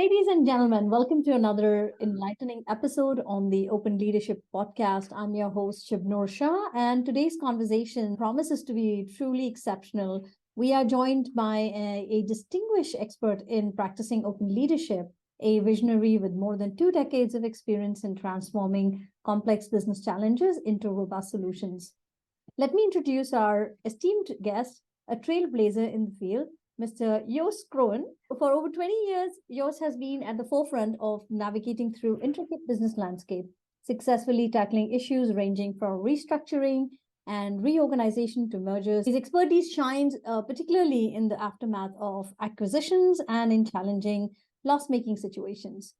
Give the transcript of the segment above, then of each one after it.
Ladies and gentlemen, welcome to another enlightening episode on the Open Leadership Podcast. I'm your host, Shibnur Shah, and today's conversation promises to be truly exceptional. We are joined by a distinguished expert in practicing open leadership, a visionary with more than 2 decades of experience in transforming complex business challenges into robust solutions. Let me introduce our esteemed guest, a trailblazer in the field, Mr. Jos Groen. For over 20 years, Jos has been at the forefront of navigating through intricate business landscape, successfully tackling issues ranging from restructuring and reorganization to mergers. His expertise shines particularly in the aftermath of acquisitions and in challenging loss-making situations.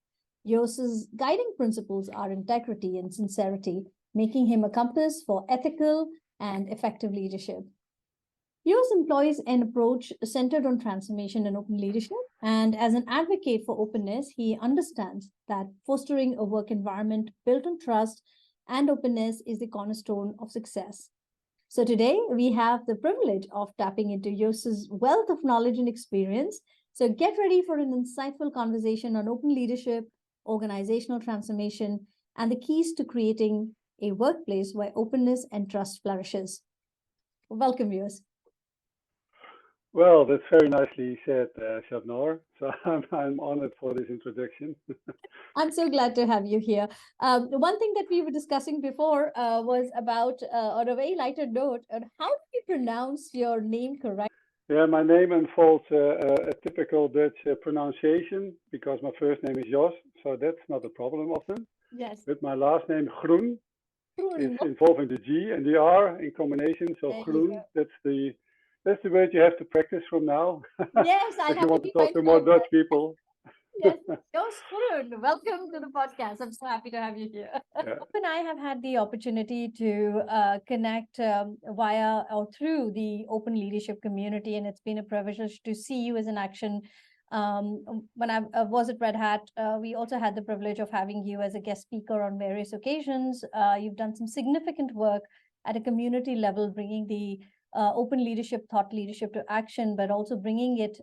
Jos's guiding principles are integrity and sincerity, making him a compass for ethical and effective leadership. Jos employs an approach centered on transformation and open leadership. And as an advocate for openness, he understands that fostering a work environment built on trust and openness is the cornerstone of success. So today we have the privilege of tapping into Jos's wealth of knowledge and experience. So get ready for an insightful conversation on open leadership, organizational transformation, and the keys to creating a workplace where openness and trust flourishes. Welcome, Jos. Well, that's very nicely said, Shabnor. So I'm honored for this introduction. I'm so glad to have you here. One thing that we were discussing before was about, on a very lighter note, how do you pronounce your name correctly? Yeah, my name unfolds a typical Dutch pronunciation because my first name is Jos, so that's not a problem often. Yes. But my last name, Groen, is Groen. involving the G and the R in combination. So There you Groen, go. that's the word you have to practice from now Yes, I if you have to want to be talk to more mindful of Dutch that. people. Yes, Jos Groen, welcome to the podcast. I'm so happy to have you here. Yeah. And I have had the opportunity to connect via or through the open leadership community, and it's been a privilege to see you as an action. When I was at Red Hat, we also had the privilege of having you as a guest speaker on various occasions. You've done some significant work at a community level, bringing the open leadership, thought leadership to action, but also bringing it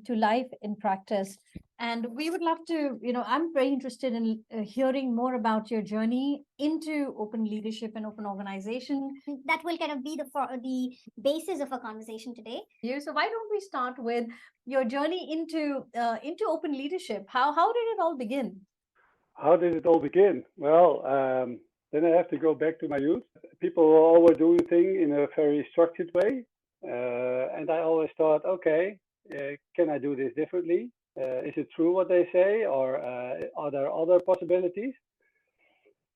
to life in practice. And we would love to, I'm very interested in hearing more about your journey into open leadership and open organization. That will kind of be the basis of our conversation today. So why don't we start with your journey into open leadership? How did it all begin? How did it all begin? Well, then I have to go back to my youth. People were always doing things in a very structured way. And I always thought, okay, can I do this differently? Is it true what they say, or are there other possibilities?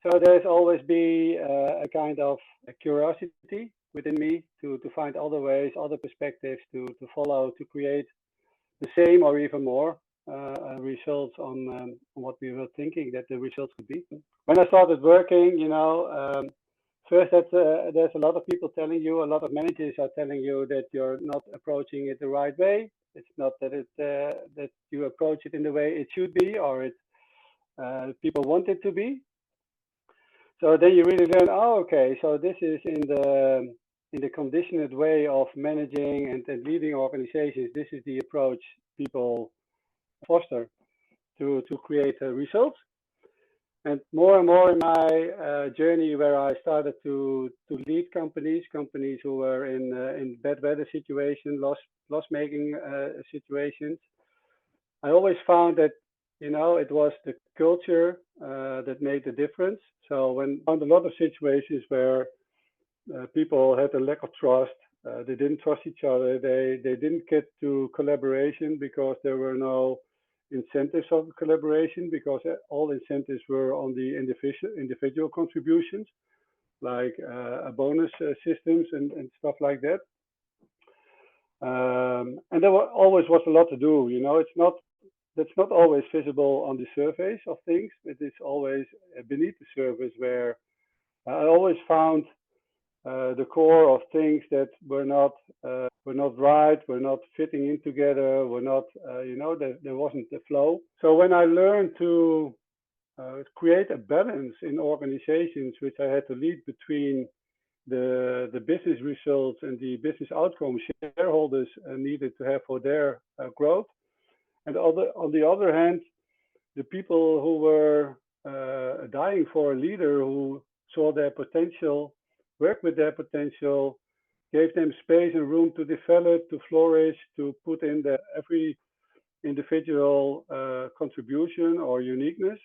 So there's always be a kind of curiosity within me to find other ways, other perspectives to follow, to create the same or even more results on what we were thinking that the results could be. When I started working, first there's a lot of people telling you, a lot of managers are telling you that you're not approaching it the right way. It's not that you approach it in the way it should be, or people want it to be. So then you really learn, oh, okay, so this is in the conditioned way of managing and leading organizations. This is the approach people foster to create results. And more in my journey, where I started to lead companies who were in bad weather situations, loss making situations, I always found that it was the culture that made the difference. So when I found a lot of situations where people had a lack of trust, they didn't trust each other, they didn't get to collaboration because there were no incentives of collaboration, because all incentives were on the individual contributions, like a bonus systems and stuff like that. And there always was a lot to do. That's not always visible on the surface of things. It is always beneath the surface, where I always found the core of things that were not right, were not fitting in together, were not, there wasn't the flow. So when I learned to create a balance in organizations, which I had to lead between the business results and the business outcomes shareholders needed to have for their growth, and on the other hand, the people who were dying for a leader who saw their potential, worked with their potential, gave them space and room to develop, to flourish, to put in every individual contribution or uniqueness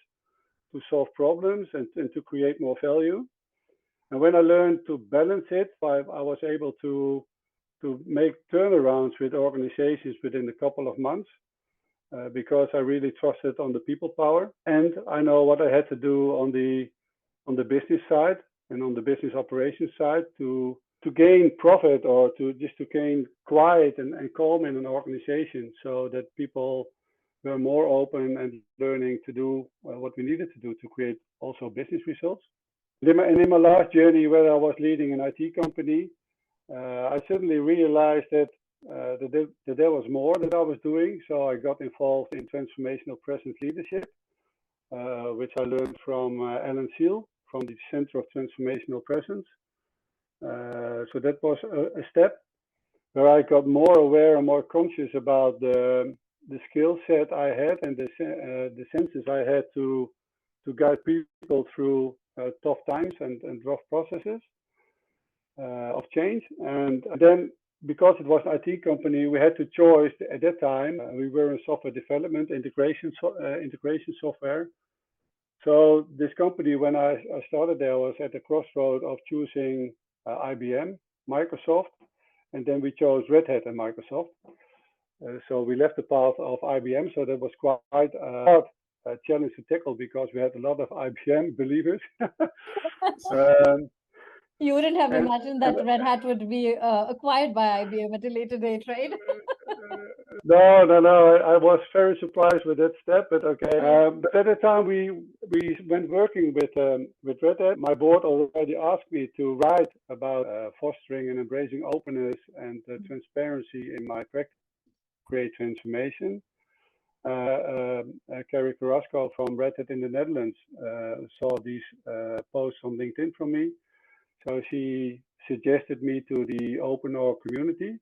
to solve problems and to create more value. And when I learned to balance it, I was able to make turnarounds with organizations within a couple of months because I really trusted on the people power, and I know what I had to do on the business side and on the business operations side to gain profit or to gain quiet and calm in an organization, so that people were more open and learning to do what we needed to do to create also business results. And in my last journey, where I was leading an IT company, I suddenly realized that there was more that I was doing. So I got involved in transformational presence leadership, which I learned from Alan Seal from the Center of Transformational Presence. So that was a step where I got more aware and more conscious about the skill set I had and the senses I had to guide people through tough times and rough processes of change. And then, because it was an IT company, we had to choose at that time. We were in software development, integration software. So this company, when I started there, was at the crossroad of choosing IBM, Microsoft, and then we chose Red Hat and Microsoft. So we left the path of IBM. So that was quite a challenge to tackle because we had a lot of IBM believers. You wouldn't have imagined that Red Hat would be acquired by IBM at a later date, right? No. I was very surprised with that step, but okay. But at the time we went working with Red Hat, my board already asked me to write about fostering and embracing openness and transparency in my practice, create transformation. Carrie Carrasco from Red Hat in the Netherlands saw these posts on LinkedIn from me. So she suggested me to the OpenOR community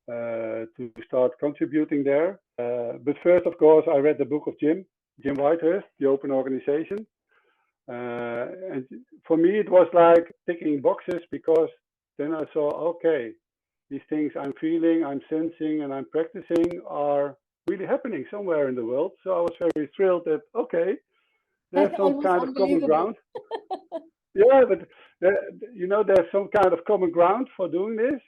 to start contributing there. But first, of course, I read the book of Jim Whitehurst, The Open Organization. And for me, it was like ticking boxes, because then I saw, okay, these things I'm feeling, I'm sensing, and I'm practicing are really happening somewhere in the world. So I was very thrilled that, okay, there's some kind of common ground. Yeah, but there's some kind of common ground for doing this.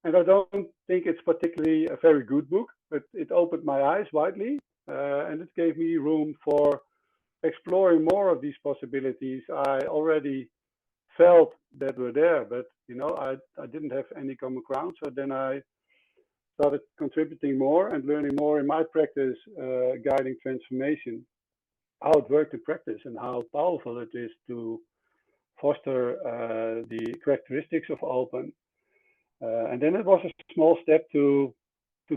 And I don't think it's particularly a very good book, but it opened my eyes widely, and it gave me room for exploring more of these possibilities I already felt that were there, but I didn't have any common ground. So then I started contributing more and learning more in my practice, guiding transformation, how it worked in practice and how powerful it is to foster the characteristics of open. And then it was a small step to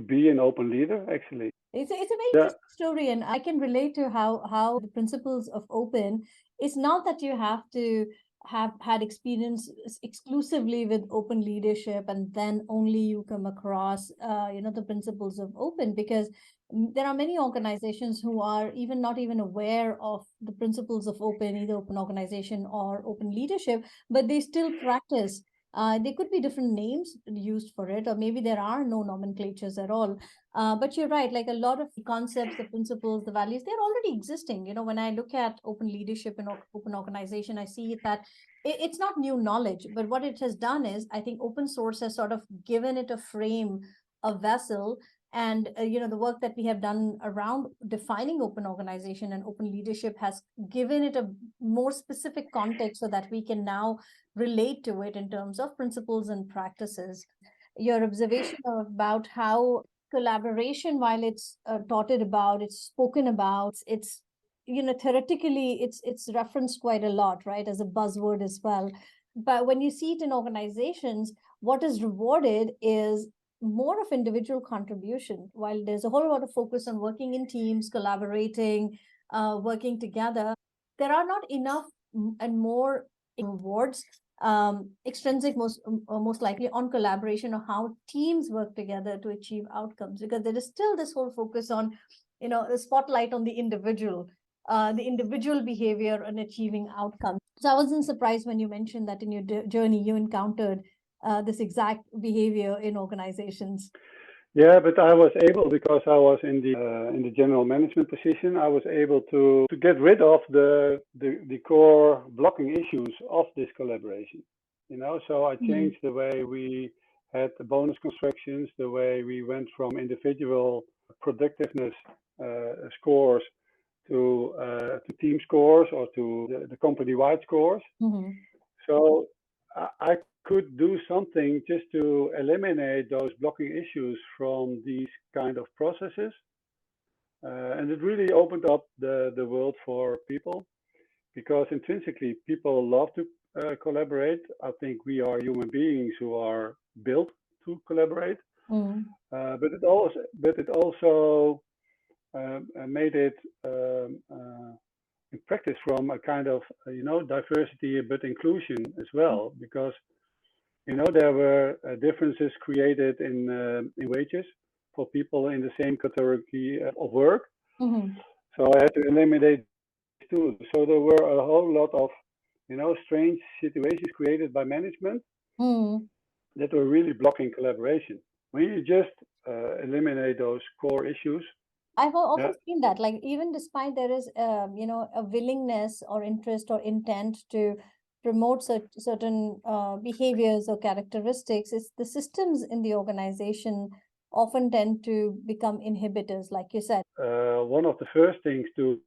be an open leader, actually. It's a very interesting story, and I can relate to how the principles of open is not that you have to have had experience exclusively with open leadership and then only you come across the principles of open, because there are many organizations who are not even aware of the principles of open, either open organization or open leadership, but they still practice. There could be different names used for it, or maybe there are no nomenclatures at all. But you're right, like a lot of the concepts, the principles, the values, they're already existing. When I look at open leadership and open organization, I see that it's not new knowledge, but what it has done is, I think open source has sort of given it a frame, a vessel, and the work that we have done around defining open organization and open leadership has given it a more specific context so that we can now relate to it in terms of principles and practices. Your observation about how collaboration, while it's taught about, it's spoken about, it's theoretically it's referenced quite a lot, right, as a buzzword as well. But when you see it in organizations, what is rewarded is more of individual contribution. While there's a whole lot of focus on working in teams, collaborating, working together, there are not enough and more rewards, extrinsic most likely on collaboration or how teams work together to achieve outcomes, because there is still this whole focus on the spotlight on the individual, the individual behavior and achieving outcomes. So I wasn't surprised when you mentioned that in your journey you encountered this exact behavior in organizations. Yeah, but I was able, because I was in the general management position, I was able to get rid of the core blocking issues of this collaboration. So I changed the way we had the bonus constructions, the way we went from individual productiveness scores to team scores or to the company-wide scores. So I could do something just to eliminate those blocking issues from these kind of processes. And it really opened up the world for people, because intrinsically people love to collaborate. I think we are human beings who are built to collaborate. But it also made it in practice from a kind of diversity but inclusion as well, because there were differences created in wages for people in the same category of work. So I had to eliminate too. So there were a whole lot of strange situations created by management that were really blocking collaboration. When you just eliminate those core issues, I've often seen that, like even despite there is, a willingness or interest or intent to promote certain behaviors or characteristics, it's the systems in the organization often tend to become inhibitors, like you said. One of the first things to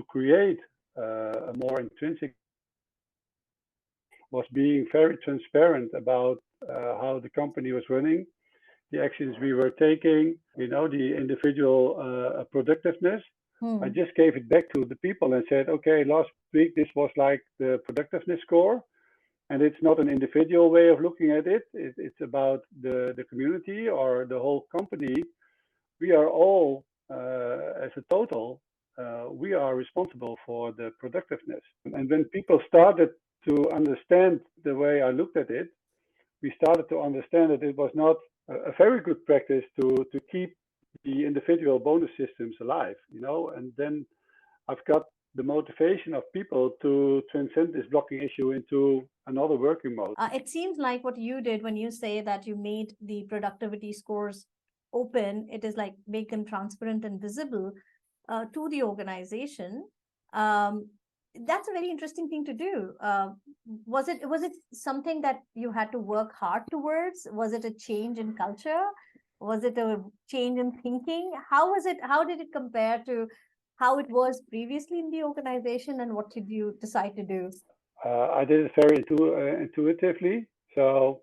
create a more intrinsic was being very transparent about how the company was running, the actions we were taking, the individual productiveness. I just gave it back to the people and said, okay, last week this was like the productiveness score, and it's not an individual way of looking at it. It's about the community or the whole company. We are all, as a total, we are responsible for the productiveness. And when people started to understand the way I looked at it, we started to understand that it was not a very good practice to keep the individual bonus systems alive, and then I've got the motivation of people to transcend this blocking issue into another working mode. It seems like what you did when you say that you made the productivity scores open, it is like make them transparent and visible to the organization. That's a very interesting thing to do. Was it something that you had to work hard towards? Was it a change in culture? Was it a change in thinking? How was it? How did it compare to how it was previously in the organization, and what did you decide to do? I did it very intuitively. So,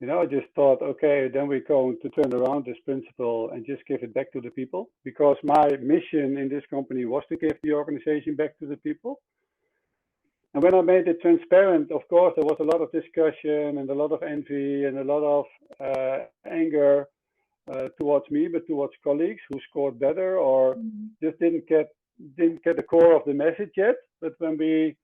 I just thought, okay, then we're going to turn around this principle and just give it back to the people, because my mission in this company was to give the organization back to the people. And when I made it transparent, of course, there was a lot of discussion and a lot of envy and a lot of anger towards me, but towards colleagues who scored better or just didn't get the core of the message yet. But when we,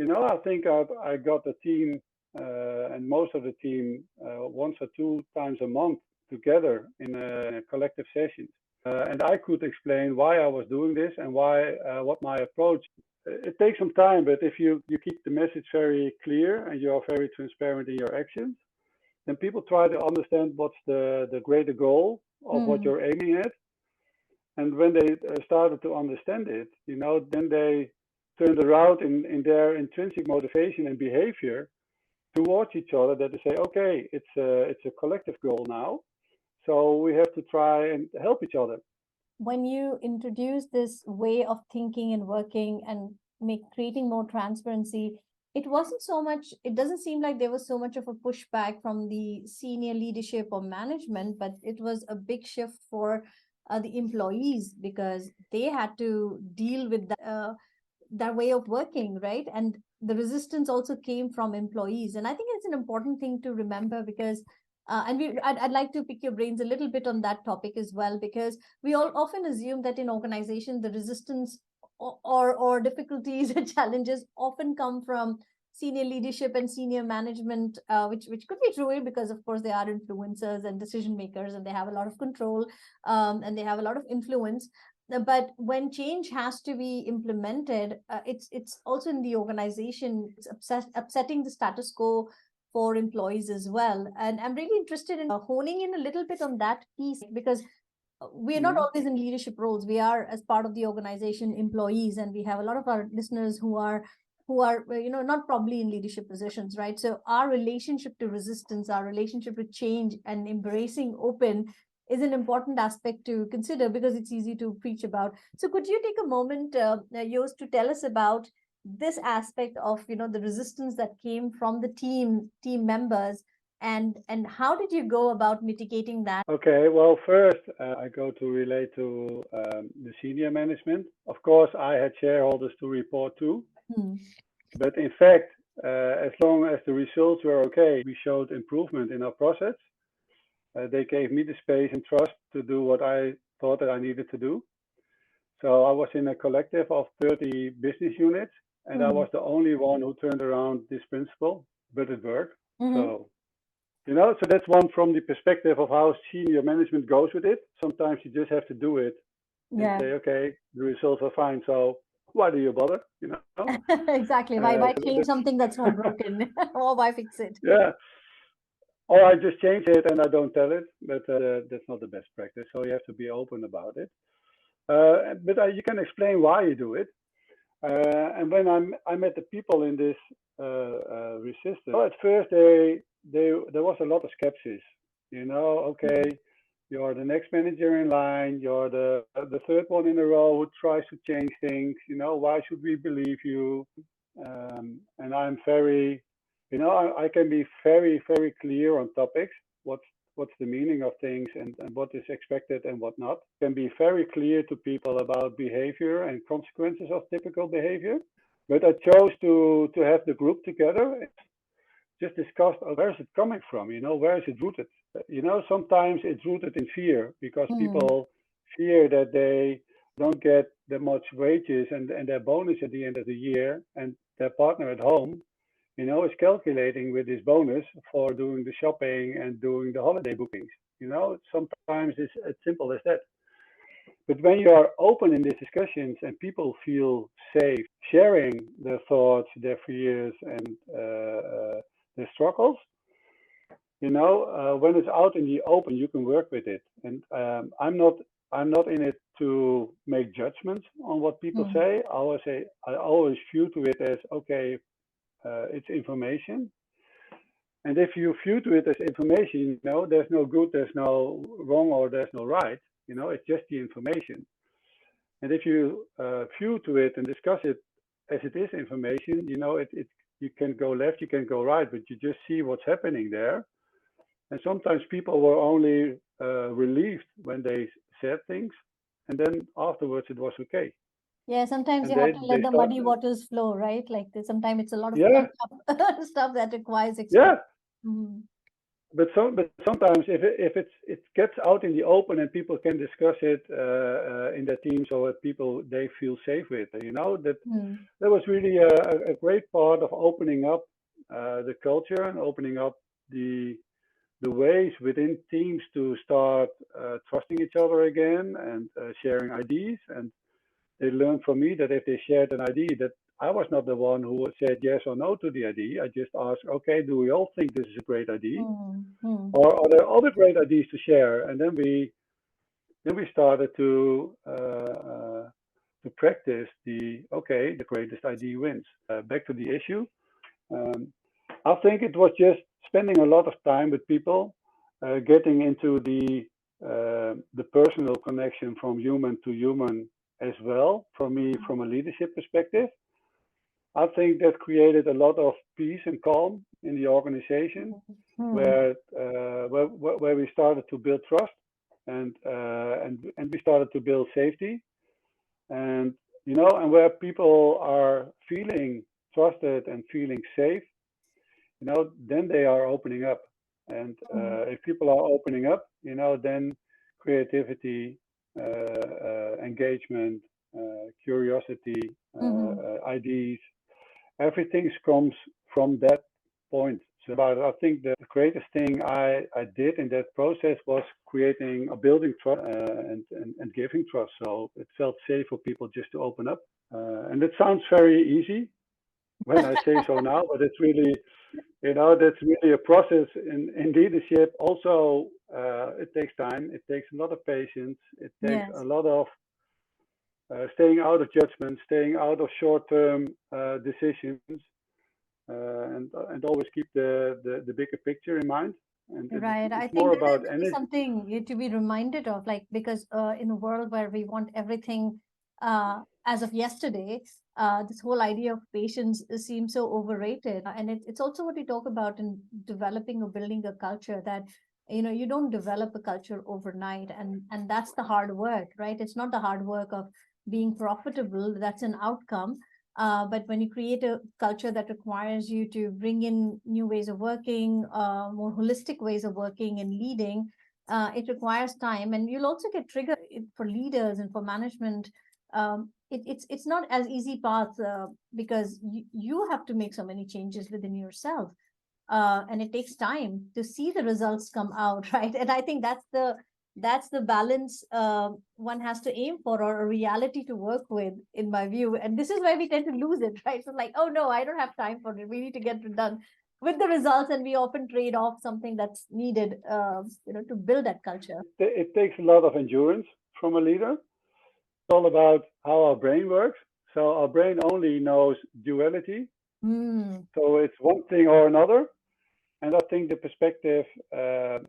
I think I got the team and most of the team once or two times a month together in a collective session. And I could explain why I was doing this and why what my approach. It takes some time, but if you keep the message very clear and you are very transparent in your actions, then people try to understand what's the greater goal of what you're aiming at. And when they started to understand it, then they turned around in their intrinsic motivation and behavior towards each other, that they say, okay, it's a collective goal now, so we have to try and help each other. When you introduce this way of thinking and working and creating more transparency, it doesn't seem like there was so much of a pushback from the senior leadership or management, but it was a big shift for the employees, because they had to deal with that way of working, right? And the resistance also came from employees. And I think it's an important thing to remember, because I'd like to pick your brains a little bit on that topic as well, because we all often assume that in organizations, the resistance or difficulties and challenges often come from senior leadership and senior management, which could be true, because of course they are influencers and decision makers, and they have a lot of control, and they have a lot of influence. But when change has to be implemented, it's also in the organization. It's upsetting the status quo for employees as well. And I'm really interested in honing in a little bit on that piece, because we are not always in leadership roles. We are, as part of the organization, employees, and we have a lot of our listeners who are not probably in leadership positions, right? So our relationship to resistance, our relationship with change and embracing open is an important aspect to consider, because it's easy to preach about. So could you take a moment, Joost, to tell us about this aspect of the resistance that came from the team members, and how did you go about mitigating that? Okay, well, first I go to relate to the senior management. Of course, I had shareholders to report to, but in fact, as long as the results were okay, we showed improvement in our process. They gave me the space and trust to do what I thought that I needed to do. So I was in a collective of 30 business units, and I was the only one who turned around this principle, but it worked. So, so that's one from the perspective of how senior management goes with it. Sometimes you just have to do it and say, okay, the results are fine. So why do you bother? Exactly. Why change something that's not broken? Or why fix it? Yeah. Or I just change it and I don't tell it, but that's not the best practice. So you have to be open about it. But you can explain why you do it. And when I met the people in this resistance, well, at first there was a lot of skepsis. Okay, you're the next manager in line. You're the third one in a row who tries to change things. Why should we believe you? And I'm very, I can be very, very clear on topics. What's the meaning of things and what is expected and what not. Can be very clear to people about behavior and consequences of typical behavior. But I chose to have the group together, just discussed where is it coming from, where is it rooted. Sometimes it's rooted in fear, because people fear that they don't get that much wages and their bonus at the end of the year, and their partner at home is calculating with this bonus for doing the shopping and doing the holiday bookings. Sometimes it's as simple as that. But when you are open in these discussions and people feel safe sharing their thoughts, their fears, and their struggles, when it's out in the open, you can work with it. And I'm not in it to make judgments on what people say. I always view to it as, okay, it's information. And if you view to it as information, there's no good, there's no wrong, or there's no right. It's just the information. And if you view to it and discuss it as it is information, you can go left, you can go right, but you just see what's happening there. And sometimes people were only relieved when they said things, and then afterwards it was okay. Yeah, sometimes And you have to let the start, muddy waters flow, right? Like sometimes it's a lot of stuff that requires yeah. Mhm. But sometimes if it gets out in the open and people can discuss it in their teams, or with people they feel safe with, that was really a great part of opening up the culture and opening up the ways within teams to start trusting each other again, and sharing ideas. And they learned from me that if they shared an idea, that I was not the one who said yes or no to the idea. I just asked, okay, do we all think this is a great idea? Or are there other great ideas to share? And then we started to practice the greatest idea wins. Back to the issue. I think it was just spending a lot of time with people, getting into the personal connection from human to human as well. For me, from a leadership perspective, I think that created a lot of peace and calm in the organization, where we started to build trust, and we started to build safety, and and where people are feeling trusted and feeling safe, then they are opening up. And if people are opening up, then creativity, engagement, curiosity, ideas, everything comes from that point. So, but I think the greatest thing I did in that process was creating a building trust and giving trust. So it felt safe for people just to open up. And it sounds very easy when I say so now, but it's really, that's really a process in leadership. Also, it takes time. It takes a lot of patience. It takes Yes. a lot of staying out of judgment, staying out of short-term decisions, and always keep the bigger picture in mind. And Right. I it's think more this about is energy. something to be reminded of, like, because in a world where we want everything as of yesterday, this whole idea of patience seems so overrated. And it's also what we talk about in developing or building a culture, that you don't develop a culture overnight, and that's the hard work, right? It's not the hard work of being profitable, that's an outcome. But when you create a culture that requires you to bring in new ways of working, more holistic ways of working and leading, it requires time. And you'll also get triggered for leaders and for management. It's not as easy path, because you have to make so many changes within yourself. And it takes time to see the results come out, right? And I think that's the balance one has to aim for, or a reality to work with, in my view. And this is where we tend to lose it, right? So like, oh no, I don't have time for it. We need to get it done with the results, and we often trade off something that's needed, to build that culture. It takes a lot of endurance from a leader. It's all about how our brain works. So our brain only knows duality. Mm. So it's one thing or another. And I think the perspective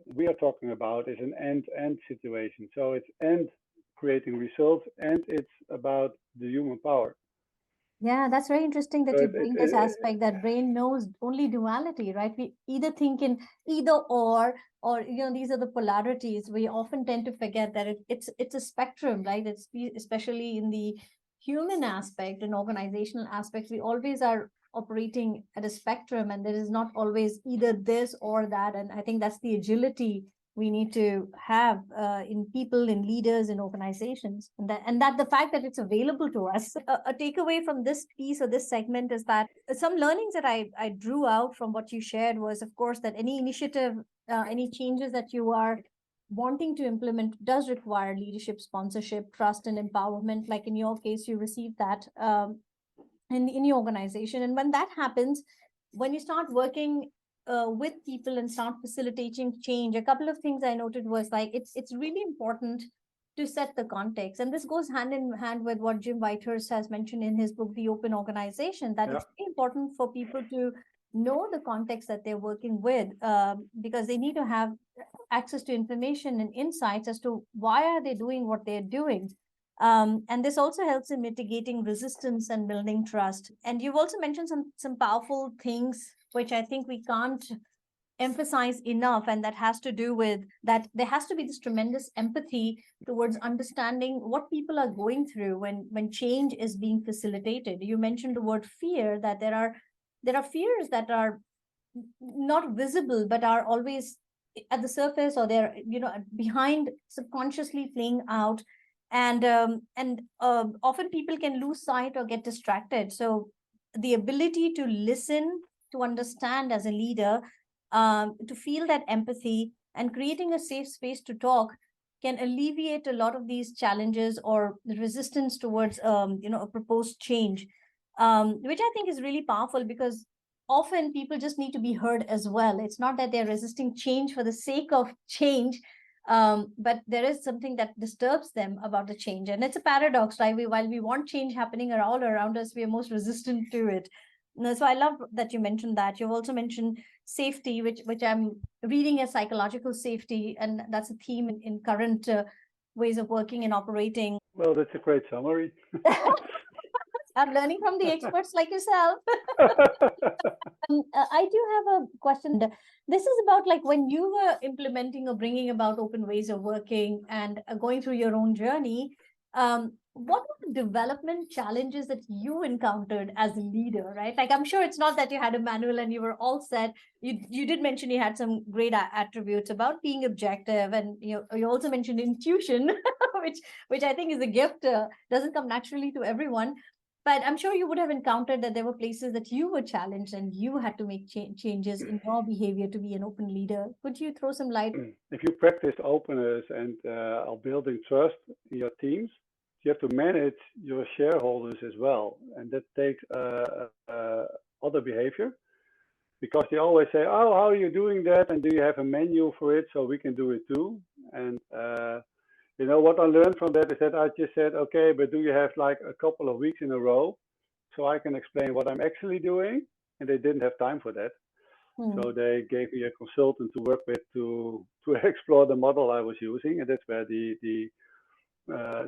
we are talking about is an end-end situation. So it's end creating results, and it's about the human power. Yeah, that's very interesting that So you bring this aspect, that brain knows only duality, right? We either think in either or these are the polarities. We often tend to forget that it's a spectrum, right? It's especially in the human aspect and organizational aspects. We always are operating at a spectrum, and there is not always either this or that. And I think that's the agility we need to have in people, in leaders, in organizations, and that the fact that it's available to us. A takeaway from this piece or this segment is that some learnings that I drew out from what you shared was, of course, that any initiative, any changes that you are wanting to implement does require leadership, sponsorship, trust, and empowerment. Like in your case, you received that in your organization, and when that happens, when you start working with people and start facilitating change, a couple of things I noted was, like, it's really important to set the context. And this goes hand in hand with what Jim Whitehurst has mentioned in his book, The Open Organization, that it's very important for people to know the context that they're working with, because they need to have access to information and insights as to why are they doing what they're doing. And this also helps in mitigating resistance and building trust. And you've also mentioned some powerful things, which I think we can't emphasize enough, and that has to do with that there has to be this tremendous empathy towards understanding what people are going through when change is being facilitated. You mentioned the word fear, that there are fears that are not visible but are always at the surface, or they're behind, subconsciously playing out. And often people can lose sight or get distracted. So the ability to listen, to understand as a leader, to feel that empathy, and creating a safe space to talk can alleviate a lot of these challenges or the resistance towards a proposed change, which I think is really powerful, because often people just need to be heard as well. It's not that they're resisting change for the sake of change, but there is something that disturbs them about the change. And it's a paradox, right? While we want change happening all around us, we are most resistant to it. So I love that you mentioned that. You've also mentioned safety, which I'm reading as psychological safety, and that's a theme in current ways of working and operating. Well, that's a great summary. I'm learning from the experts like yourself. I do have a question. This is about, like, when you were implementing or bringing about open ways of working and going through your own journey, what were the development challenges that you encountered as a leader, right? Like, I'm sure it's not that you had a manual and you were all set. You did mention you had some great attributes about being objective, and you also mentioned intuition, which I think is a gift, doesn't come naturally to everyone. But I'm sure you would have encountered that there were places that you were challenged and you had to make changes in your behavior to be an open leader. Could you throw some light? If you practice openness and are building trust in your teams, you have to manage your shareholders as well, and that takes other behavior because they always say, "Oh, how are you doing that? And do you have a menu for it so we can do it too?" And what I learned from that is that I just said, "Okay, but do you have like a couple of weeks in a row so I can explain what I'm actually doing?" And they didn't have time for that. So they gave me a consultant to work with to explore the model I was using, and that's where the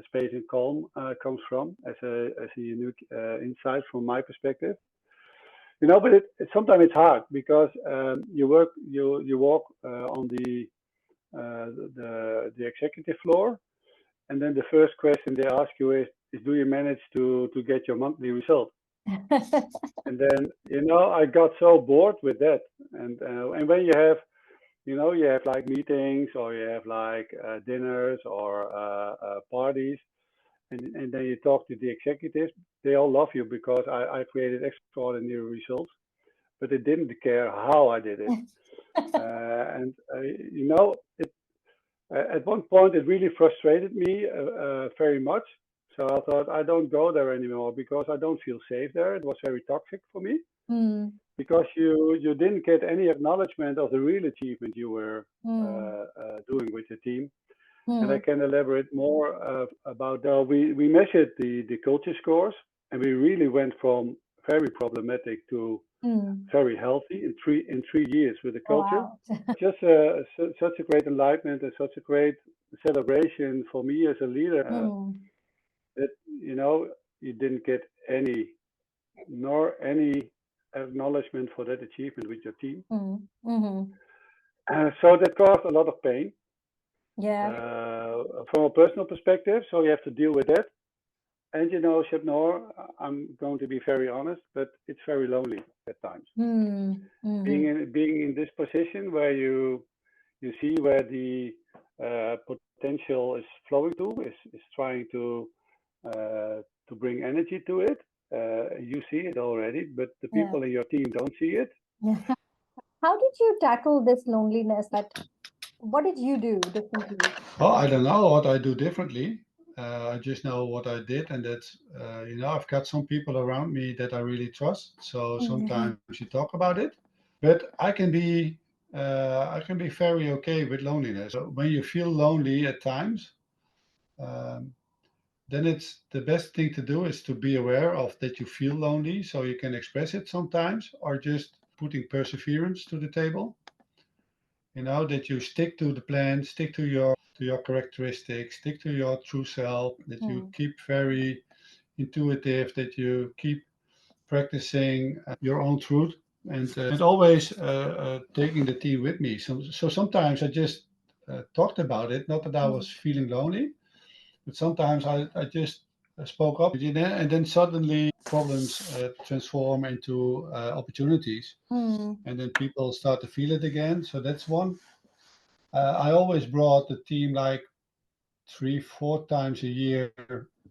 space and calm comes from as a unique insight from my perspective. But sometimes it's hard because you walk on the executive floor, and then the first question they ask you is do you manage to get your monthly result? And then I got so bored with that, and when you have like meetings or you have like dinners or parties, and then you talk to the executives, they all love you because I created extraordinary results, but they didn't care how I did it. And it at one point it really frustrated me very much. So I thought I don't go there anymore because I don't feel safe there. It was very toxic for me because you didn't get any acknowledgement of the real achievement you were doing with your team. And I can elaborate more about that. We measured the culture scores, and we really went from very problematic to very healthy in 3 years with the culture. Wow. Just such a great enlightenment and such a great celebration for me as a leader that you didn't get any acknowledgement for that achievement with your team. So that caused a lot of pain. Yeah. From a personal perspective, so you have to deal with that. And Shabnor, I'm going to be very honest, but it's very lonely at times. Being in this position where you see where the potential is flowing to, is trying to bring energy to it. You see it already, but the people in your team don't see it. How did you tackle this loneliness? What did you do differently? Oh, I don't know what I do differently. I just know what I did, and that's I've got some people around me that I really trust. So sometimes you talk about it, but I can be very okay with loneliness. So when you feel lonely at times, then it's the best thing to do is to be aware of that you feel lonely, so you can express it sometimes, or just putting perseverance to the table. That you stick to the plan, stick to your characteristics, stick to your true self, that you keep very intuitive, that you keep practicing your own truth, and always taking the team with me. So sometimes I just talked about it, not that I was feeling lonely, but sometimes I just spoke up, and then suddenly problems transform into opportunities, and then people start to feel it again. So that's one. I always brought the team like 3, 4 times a year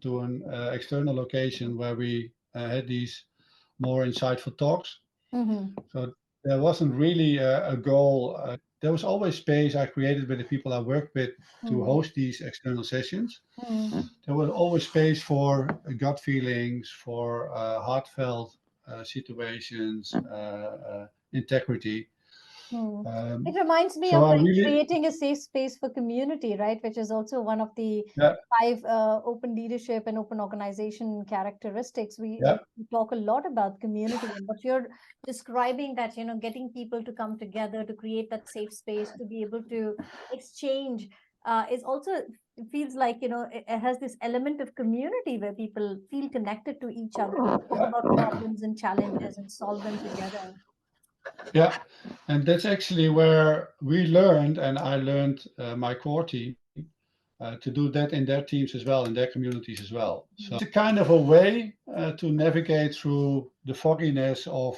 to an external location where we had these more insightful talks. So there wasn't really a goal. There was always space I created with the people I worked with to host these external sessions. There was always space for gut feelings, for heartfelt situations, integrity. It reminds me So of I really, creating a safe space for community, right? Which is also one of the yeah, 5 open leadership and open organization characteristics. We yeah, talk a lot about community, and what you're describing, that getting people to come together to create that safe space to be able to exchange is also, it feels like it has this element of community where people feel connected to each other, talk about problems and challenges and solve them together. yeah. And that's actually where we learned, and I learned my core team to do that in their teams as well, in their communities as well. So it's a kind of a way to navigate through the fogginess of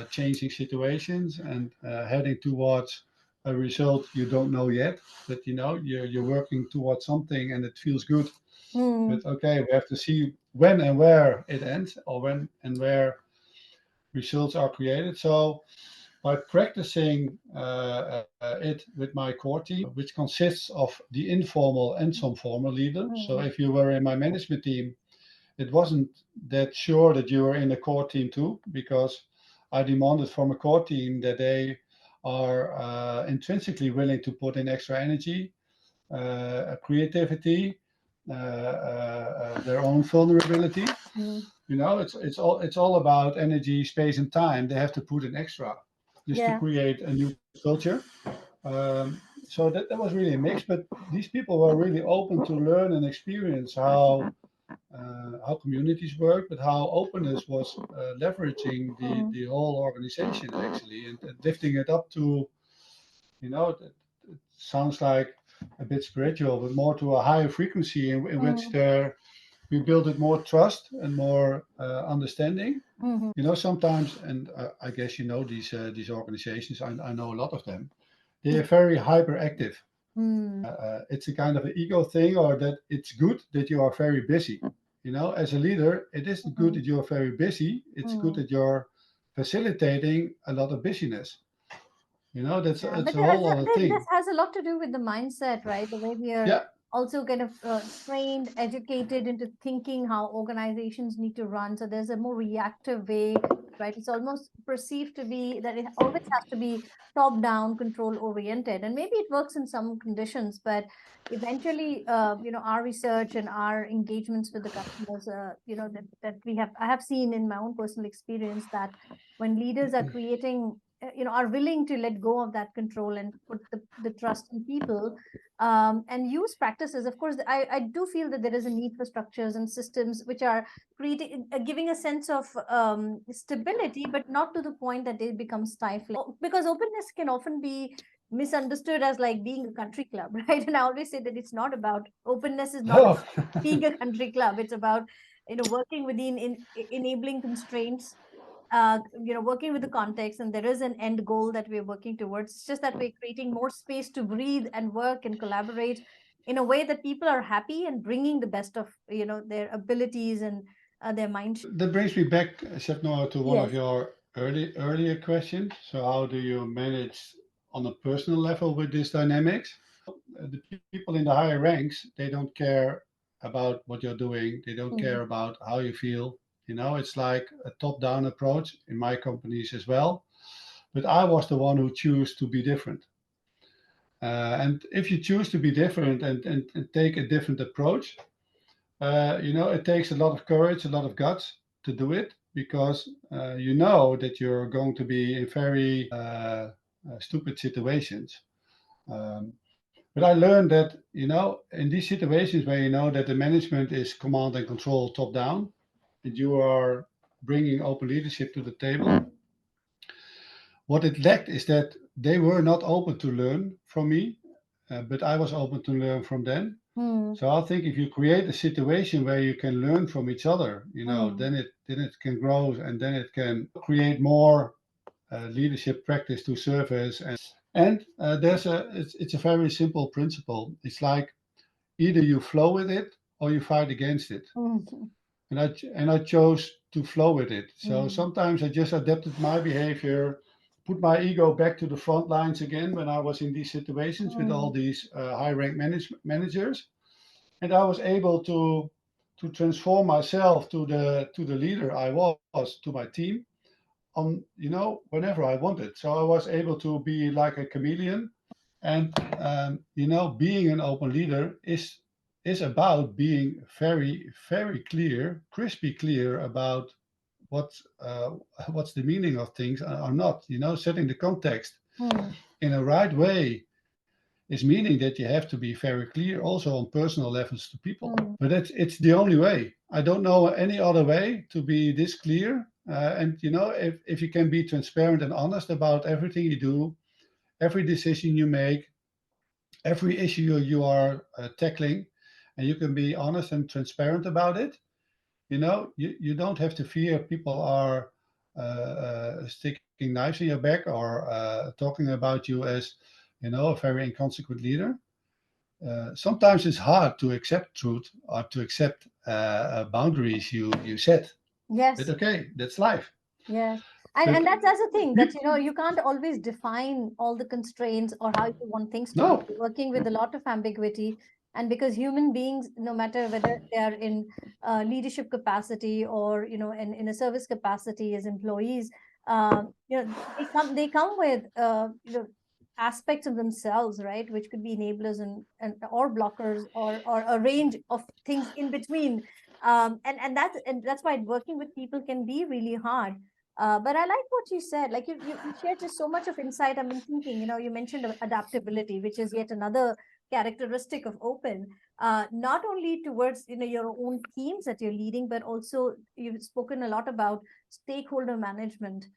changing situations and heading towards a result you don't know yet, but you're working towards something and it feels good. But okay, we have to see when and where it ends, or when and where results are created. So by practicing it with my core team, which consists of the informal and some formal leaders. So if you were in my management team, it wasn't that sure that you were in a core team too, because I demanded from a core team that they are intrinsically willing to put in extra energy, creativity, their own vulnerability. You know, it's all about energy, space, and time. They have to put in extra just to create a new culture. So that was really a mix, but these people were really open to learn and experience how communities work, but how openness was leveraging the whole organization actually, and lifting it up to, you know, it sounds like a bit spiritual, but more to a higher frequency in which we build it more trust and more understanding. You know, sometimes, and I guess you know these organizations. I know a lot of them. They are very hyperactive. It's a kind of an ego thing, or that it's good that you are very busy. You know, as a leader, it isn't good that you are very busy. It's good that you're facilitating a lot of busyness. You know, that's it's a whole other thing. This has a lot to do with the mindset, right? The way we are Yeah. also kind of trained, educated into thinking how organizations need to run. So there's a more reactive way, right? It's almost perceived to be that it always has to be top down, control oriented, and maybe it works in some conditions, but eventually, our research and our engagements with the customers, that I have seen in my own personal experience that when leaders are creating, are willing to let go of that control and put the trust in people, and use practices. Of course, I do feel that there is a need for structures and systems which are creating, giving a sense of stability, but not to the point that they become stifling. Because openness can often be misunderstood as like being a country club, right? And I always say that it's not about openness, is not Oh. being a country club. It's about working within enabling constraints, working with the context, and there is an end goal that we're working towards. It's just that we're creating more space to breathe and work and collaborate in a way that people are happy and bringing the best of their abilities and their mind. That brings me back, Shepno, to one of Yes. your earlier questions. So how do you manage on a personal level with these dynamics? The people in the higher ranks, they don't care about what you're doing. They don't care about how you feel. You know, it's like a top-down approach in my companies as well. But I was the one who chose to be different. And if you choose to be different and take a different approach, it takes a lot of courage, a lot of guts to do it, because you know that you're going to be in very stupid situations. But I learned that, in these situations where you know that the management is command and control top down, and you are bringing open leadership to the table, what it lacked is that they were not open to learn from me, but I was open to learn from them. So I think if you create a situation where you can learn from each other, then it can grow, and then it can create more leadership practice to service. And it's a very simple principle. It's like either you flow with it or you fight against it. And I chose to flow with it. So sometimes I just adapted my behavior, put my ego back to the front lines again when I was in these situations with all these high rank managers, and I was able to transform myself to the leader I was to my team on whenever I wanted. So I was able to be like a chameleon, and being an open leader is about being very, very clear, crispy clear about what's the meaning of things or not. Setting the context in a right way is meaning that you have to be very clear also on personal levels to people. But it's the only way. I don't know any other way to be this clear. And if you can be transparent and honest about everything you do, every decision you make, every issue you are tackling, and you can be honest and transparent about it, you don't have to fear people are sticking knives in your back or talking about you as a very inconsequent leader. sometimes it's hard to accept truth or to accept boundaries you set. Yes. But okay, that's life. Yes. But And that's a thing that, you can't always define all the constraints or how you want things to be. no, You're working with a lot of ambiguity. And because human beings, no matter whether they are in leadership capacity or, in a service capacity as employees, they come with, aspects of themselves, right? Which could be enablers and or blockers or a range of things in between. And that's why working with people can be really hard. But I like what you said. Like you shared just so much of insight. I've been thinking, you mentioned adaptability, which is yet another characteristic of open. Not only towards your own teams that you're leading, but also you've spoken a lot about stakeholder management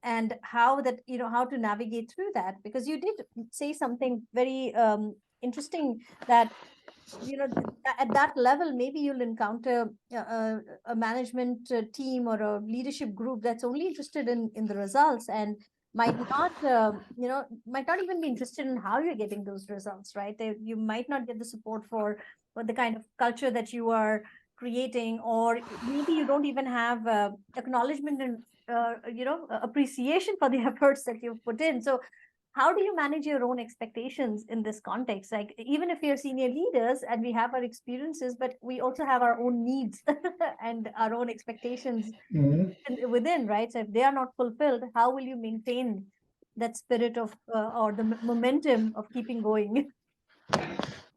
and how that how to navigate through that. Because you did say something very interesting, that at that level maybe you'll encounter a management team or a leadership group that's only interested in the results, and might not might not even be interested in how you're getting those results, right? You might not get the support for the kind of culture that you are creating, or maybe you don't even have acknowledgement and appreciation for the efforts that you've put in. So how do you manage your own expectations in this context? Like, even if we are senior leaders and we have our experiences, but we also have our own needs and our own expectations Mhm. within, right? So if they are not fulfilled, how will you maintain that spirit of or the momentum of keeping going?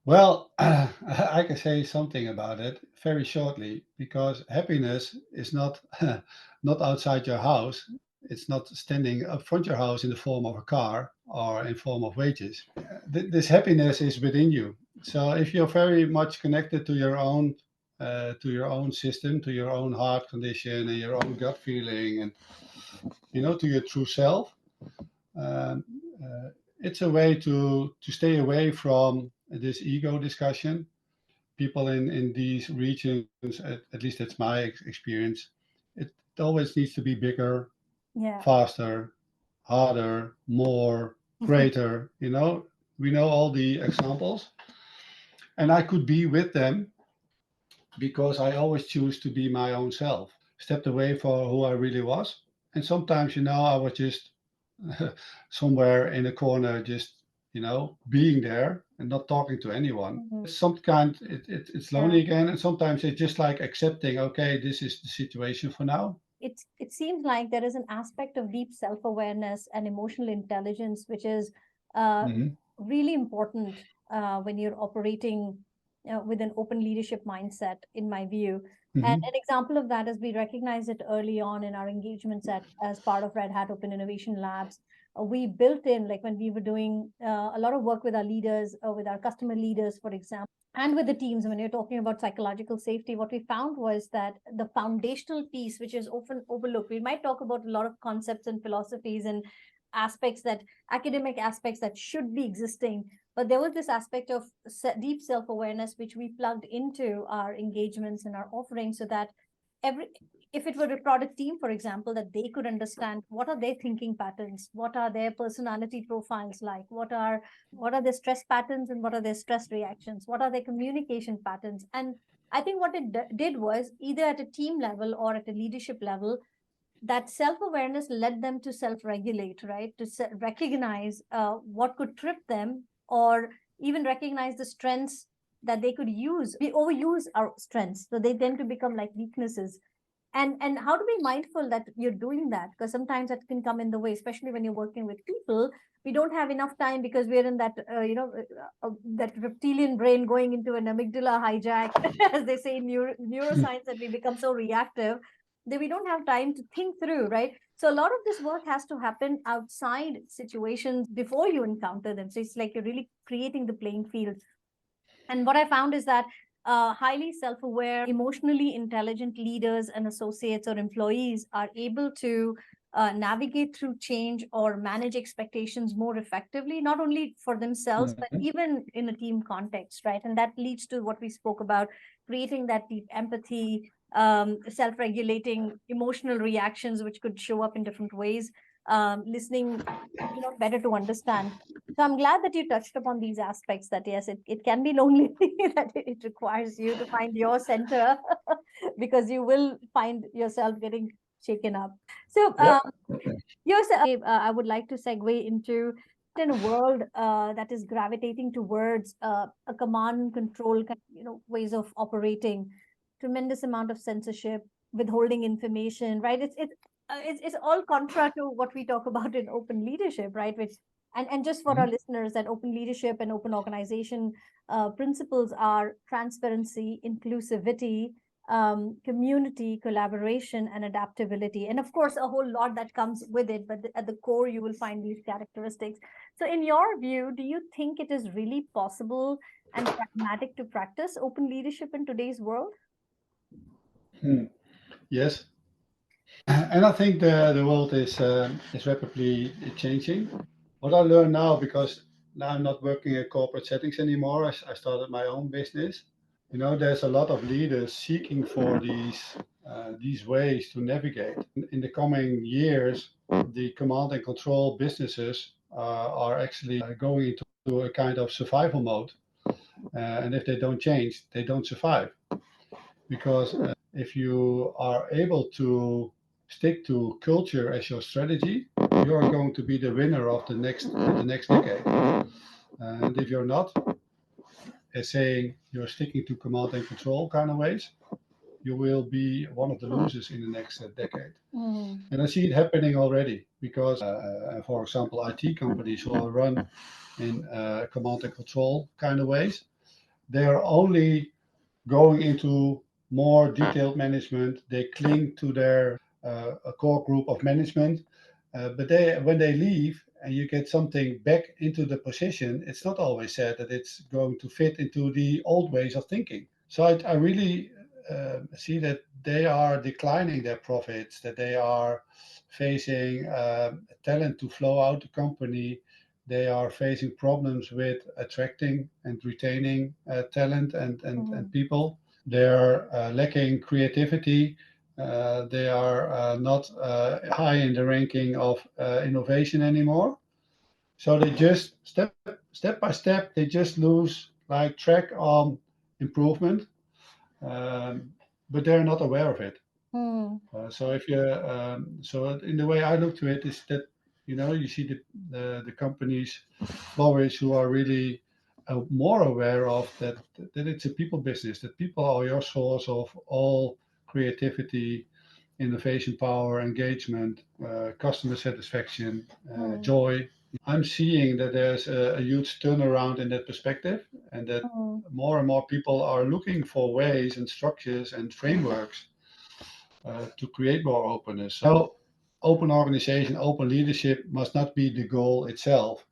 Well, I can say something about it very shortly, because happiness is not not outside your house. It's not standing up front your house in the form of a car or in form of wages. This happiness is within you. So if you're very much connected to your own system, to your own heart condition and your own gut feeling, and to your true self, um, it's a way to stay away from this ego discussion. People in these regions, at least that's my experience, it always needs to be bigger, Yeah. faster, harder, more, greater. We know all the examples, and I could be with them because I always choose to be my own self, stepped away for who I really was. And sometimes, I was just somewhere in a corner, just, being there and not talking to anyone. Mhm. Sometimes it's Yeah. lonely again, and sometimes it's just like accepting, okay, this is the situation for now. It seems like there is an aspect of deep self-awareness and emotional intelligence which is uh, Hmm. really important when you're operating with an open leadership mindset, in my view. And Hmm. an example of that is we recognize it early on in our engagements as part of Red Hat Open Innovation Labs. We built in, like when we were doing a lot of work with our leaders, with our customer leaders, for example, and with the teams, when you're talking about psychological safety, what we found was that the foundational piece, which is often overlooked, we might talk about a lot of concepts and philosophies and aspects, that academic aspects that should be existing, but there was this aspect of deep self-awareness which we plugged into our engagements and our offerings, so that every if it were a product team, for example, that they could understand what are their thinking patterns, what are their personality profiles like, what are their stress patterns and what are their stress reactions, what are their communication patterns. And I think what it did was, either at a team level or at a leadership level, that self-awareness led them to self-regulate, right? To recognize what could trip them, or even recognize the strengths that they could use. We overuse our strengths, so they tend to become like weaknesses. And how to be mindful that you're doing that, because sometimes that can come in the way, especially when you're working with people. We don't have enough time because we're in that that reptilian brain going into an amygdala hijack as they say in neuroscience, that we become so reactive that we don't have time to think through, right? So a lot of this work has to happen outside situations before you encounter them, so it's like you're really creating the playing field. And what I found is that highly self aware, emotionally intelligent leaders and associates or employees are able to navigate through change or manage expectations more effectively, not only for themselves, but Hmm. even in a team context, right? And that leads to what we spoke about, creating that deep empathy, self regulating emotional reactions, which could show up in different ways. listening, better to understand. So I'm glad that you touched upon these aspects, that yes, it can be lonely, that it requires you to find your center because you will find yourself getting shaken up. So I would like to segue into, in a world that is gravitating towards a command and control ways of operating, tremendous amount of censorship, withholding information, right? It's all contra to what we talk about in open leadership, right? Which and just for our listeners, that open leadership and open organization principles are transparency, inclusivity, community, collaboration, and adaptability. And of course, a whole lot that comes with it, but at the core, you will find these characteristics. So, in your view, do you think it is really possible and pragmatic to practice open leadership in today's world? Yes. And I think the world is rapidly changing. What I learn now, because now I'm not working in corporate settings anymore, I started my own business. There's a lot of leaders seeking for these ways to navigate. In the coming years, the command and control businesses are actually going into a kind of survival mode. And if they don't change, they don't survive. Because if you are able to stick to culture as your strategy, you are going to be the winner of the next decade. And if you're not, as saying you're sticking to command and control kind of ways, you will be one of the losers in the next decade. And I see it happening already because, for example, IT companies who are run in command and control kind of ways, they are only going into more detailed management. They cling to their a core group of management, but when they leave and you get something back into the position, it's not always said that it's going to fit into the old ways of thinking. So I really see that they are declining their profits, that they are facing talent to flow out the company. They are facing problems with attracting and retaining talent and people. They are lacking creativity. They are not high in the ranking of innovation anymore. So they just step by step, they just lose like track on improvement, but they're not aware of it. So if you so in the way I look to it is that you see the companies flourish who are really more aware of that it's a people business, that people are your source of all creativity, innovation power, engagement, customer satisfaction, joy. I'm seeing that there's a huge turnaround in that perspective, and that more and more people are looking for ways and structures and frameworks to create more openness. So, open organization, open leadership must not be the goal itself.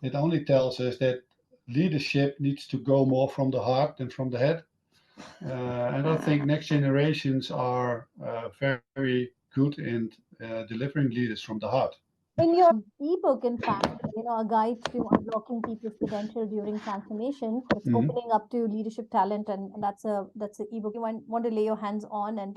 It only tells us that leadership needs to go more from the heart than from the head. And I think next generations are very good in delivering leaders from the heart. In your ebook, in fact, a guide to unlocking people's potential during transformation, it's opening up to leadership talent, and that's a ebook you want to lay your hands on, and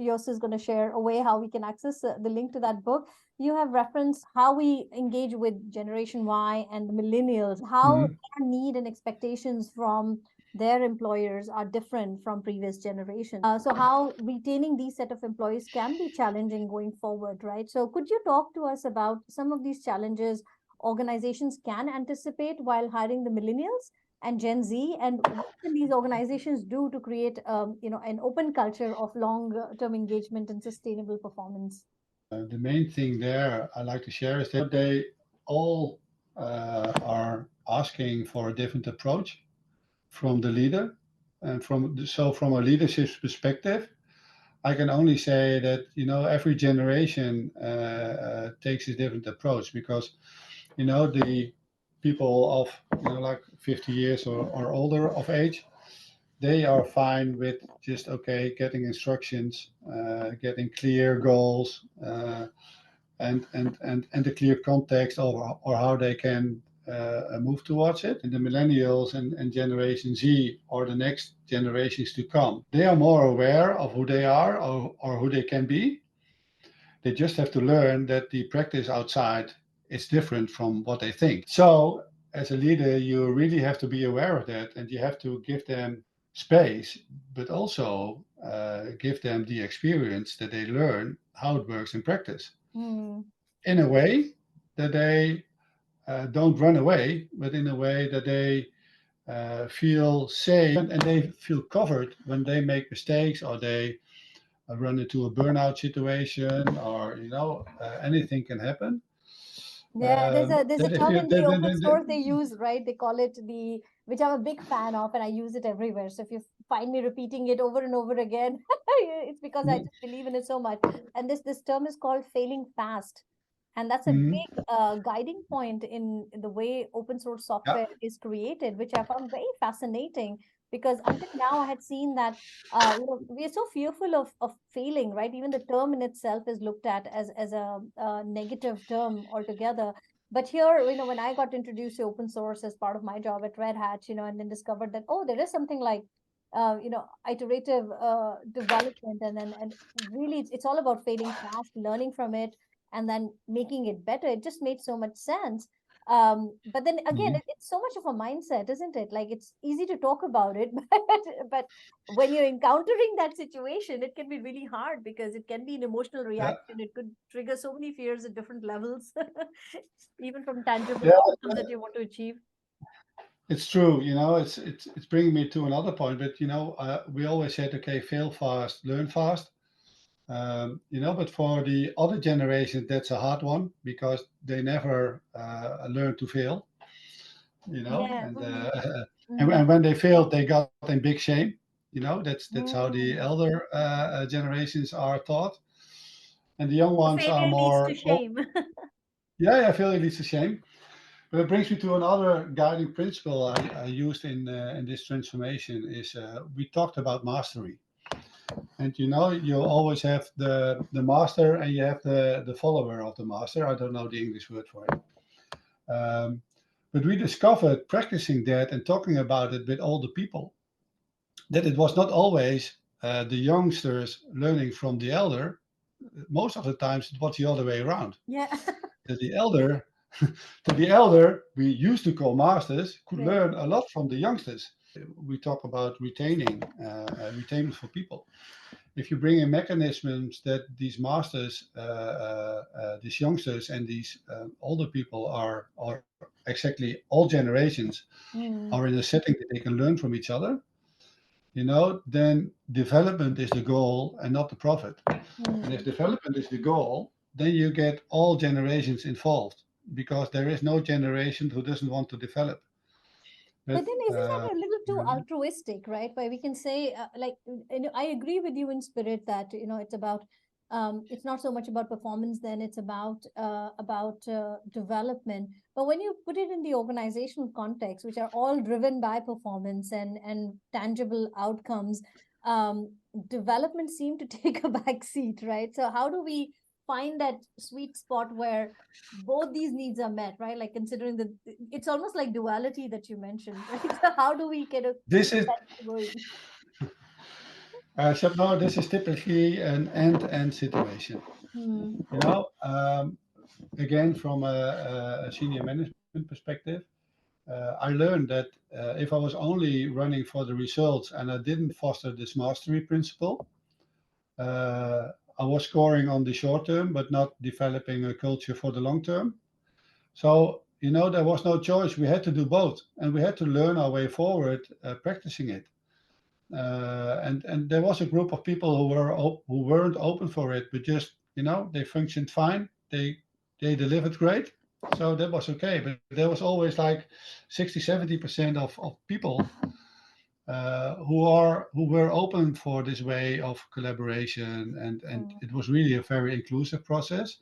Jos is going to share a way how we can access the link to that book. You have referenced how we engage with Generation Y and the millennials, how their need and expectations from their employers are different from previous generations. So how retaining these set of employees can be challenging going forward, right? So could you talk to us about some of these challenges organizations can anticipate while hiring the millennials and Gen Z, and what can these organizations do to create, an open culture of long-term engagement and sustainable performance? The main thing there I like to share is that they all are asking for a different approach from the leader. And from a leadership perspective, I can only say that every generation takes a different approach, because the people of like 50 years or older of age, they are fine with just getting instructions, getting clear goals, and the clear context or how they can move towards it. And the millennials and Generation Z are the next generations to come. They are more aware of who they are or who they can be. They just have to learn that the practice outside is different from what they think. So as a leader, you really have to be aware of that, and you have to give them space, but also give them the experience that they learn how it works in practice in a way that they don't run away, but in a way that they feel safe and they feel covered when they make mistakes or they run into a burnout situation, or anything can happen. Yeah, there's a That if term you in the open source they use, right? They call it which I'm a big fan of, and I use it everywhere. So if you find me repeating it over and over again, it's because I just believe in it so much. And this term is called failing fast. And that's a Mhm. big guiding point in the way open source Yeah. software is created, which I found very fascinating because until now I had seen that we are so fearful of failing, right? Even the term in itself is looked at as a negative term altogether. But here, when I got introduced to open source as part of my job at Red Hat, and then discovered that, oh, there is something like iterative development, and really it's all about failing fast, learning from it, and then making it better. It just made so much sense. But then again, Mhm. it's so much of a mindset, isn't it? Like it's easy to talk about it, but when you're encountering that situation, it can be really hard because it can be an emotional Yeah. reaction. It could trigger so many fears at different levels, even from tangible Yeah, outcomes that you want to achieve. it's true. It's bringing me to another point. But we always said, okay, fail fast, learn fast. But for the other generation, that's a hard one because they never learn to fail. Yeah. And Mm-hmm. and when they failed, they got in big shame. That's how the Mm. elder generations are taught, and the young So ones are failure leads to more. Oh, shame. yeah, yeah, failure leads to shame. But it brings me to another guiding principle I used in this transformation is we talked about mastery. And you always have the master and you have the follower of the master. I don't know the English word for it. But we discovered practicing that and talking about it with older people that it was not always the youngsters learning from the elder. Most of the times it was the other way around. Yeah. That the elder, to the elder, we used to call masters, could Yeah. learn a lot from the youngsters. We talk about retaining for people. If you bring in mechanisms that these masters, these youngsters, and these older people are exactly all generations are Mm. in a setting that they can learn from each other, then development is the goal and not the profit. And if Mm. development is the goal, then you get all generations involved because there is no generation who doesn't want to develop. But But then isn't that a little too altruistic, right? Where we can say, I agree with you in spirit that, it's about, it's not so much about performance, then it's about development. But when you put it in the organizational context, which are all driven by performance and tangible outcomes, um, development seem to take a back seat, right? So how do we find that sweet spot where both these needs are met, right? Like considering the, it's almost like duality that you mentioned, right? So how do we kind of this keep is that going? no, this is typically an end-to-end situation. Hmm. Again, from a senior management perspective, I learned that if I was only running for the results and I didn't foster this mastery principle, uh, I was scoring on the short term, but not developing a culture for the long term. So, there was no choice. We had to do both, and we had to learn our way forward, practicing it. And there was a group of people who weren't open for it, but just they functioned fine. They delivered great, so that was okay. But there was always like 60-70% of people who were open for this way of collaboration, and Hmm. it was really a very inclusive process.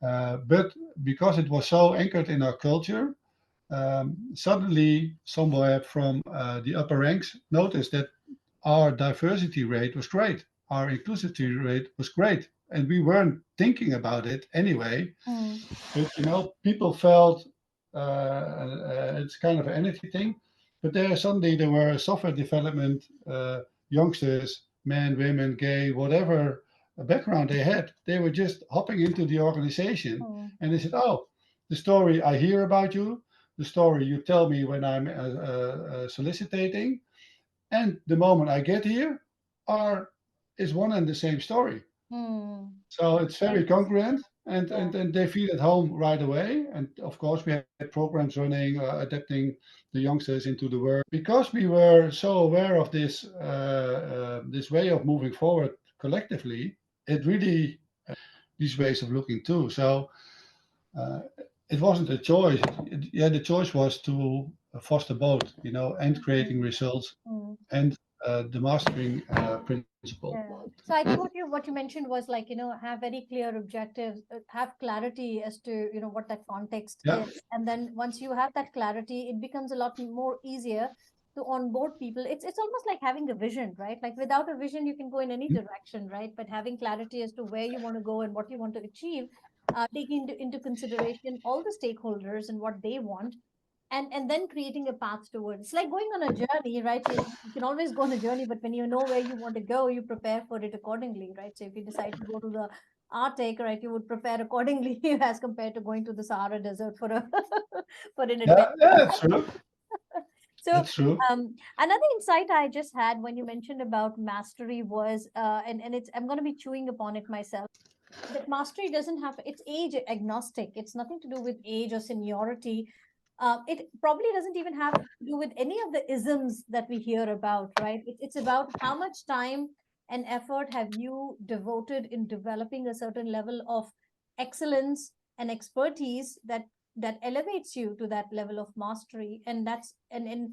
But because it was so anchored in our culture, suddenly somewhere from the upper ranks noticed that our diversity rate was great, our inclusivity rate was great, and we weren't thinking about it anyway. Hmm. But people felt it's kind of an energy thing. But suddenly there were software development youngsters, men, women, gay, whatever background they had. They were just hopping into the organization, Mm. and they said, "Oh, the story I hear about you, the story you tell me when I'm soliciting, and the moment I get here are is one and the same story." Mm. So it's very congruent, and, Yeah. and they feel at home right away. And of course, we had programs running, adapting the youngsters into the work because we were so aware of this way of moving forward collectively. It really these ways of looking too. So uh, it wasn't a choice. Yeah, the choice was to foster both, and creating results Mm. and the mastering principle. Yeah. So I think what you mentioned was like, have very clear objectives, have clarity as to, what that context Yeah. is. And then once you have that clarity, it becomes a lot more easier to onboard people. It's almost like having a vision, right? Like without a vision, you can go in any direction, right? But having clarity as to where you want to go and what you want to achieve, taking into consideration all the stakeholders and what they want, and then creating a path towards. It's like going on a journey, right? You can always go on a journey, but when you know where you want to go, you prepare for it accordingly, right? So if you decide to go to the Arctic, right, you would prepare accordingly as compared to going to the Sahara Desert for a for an Yeah, adventure. yeah, that's true. So That's true. another insight I just had when you mentioned about mastery was, and it's I'm going to be chewing upon it myself, that mastery doesn't have, it's age agnostic. It's nothing to do with age or seniority. It probably doesn't even have to do with any of the isms that we hear about, right? It's about how much time and effort have you devoted in developing a certain level of excellence and expertise that elevates you to that level of mastery. And that's and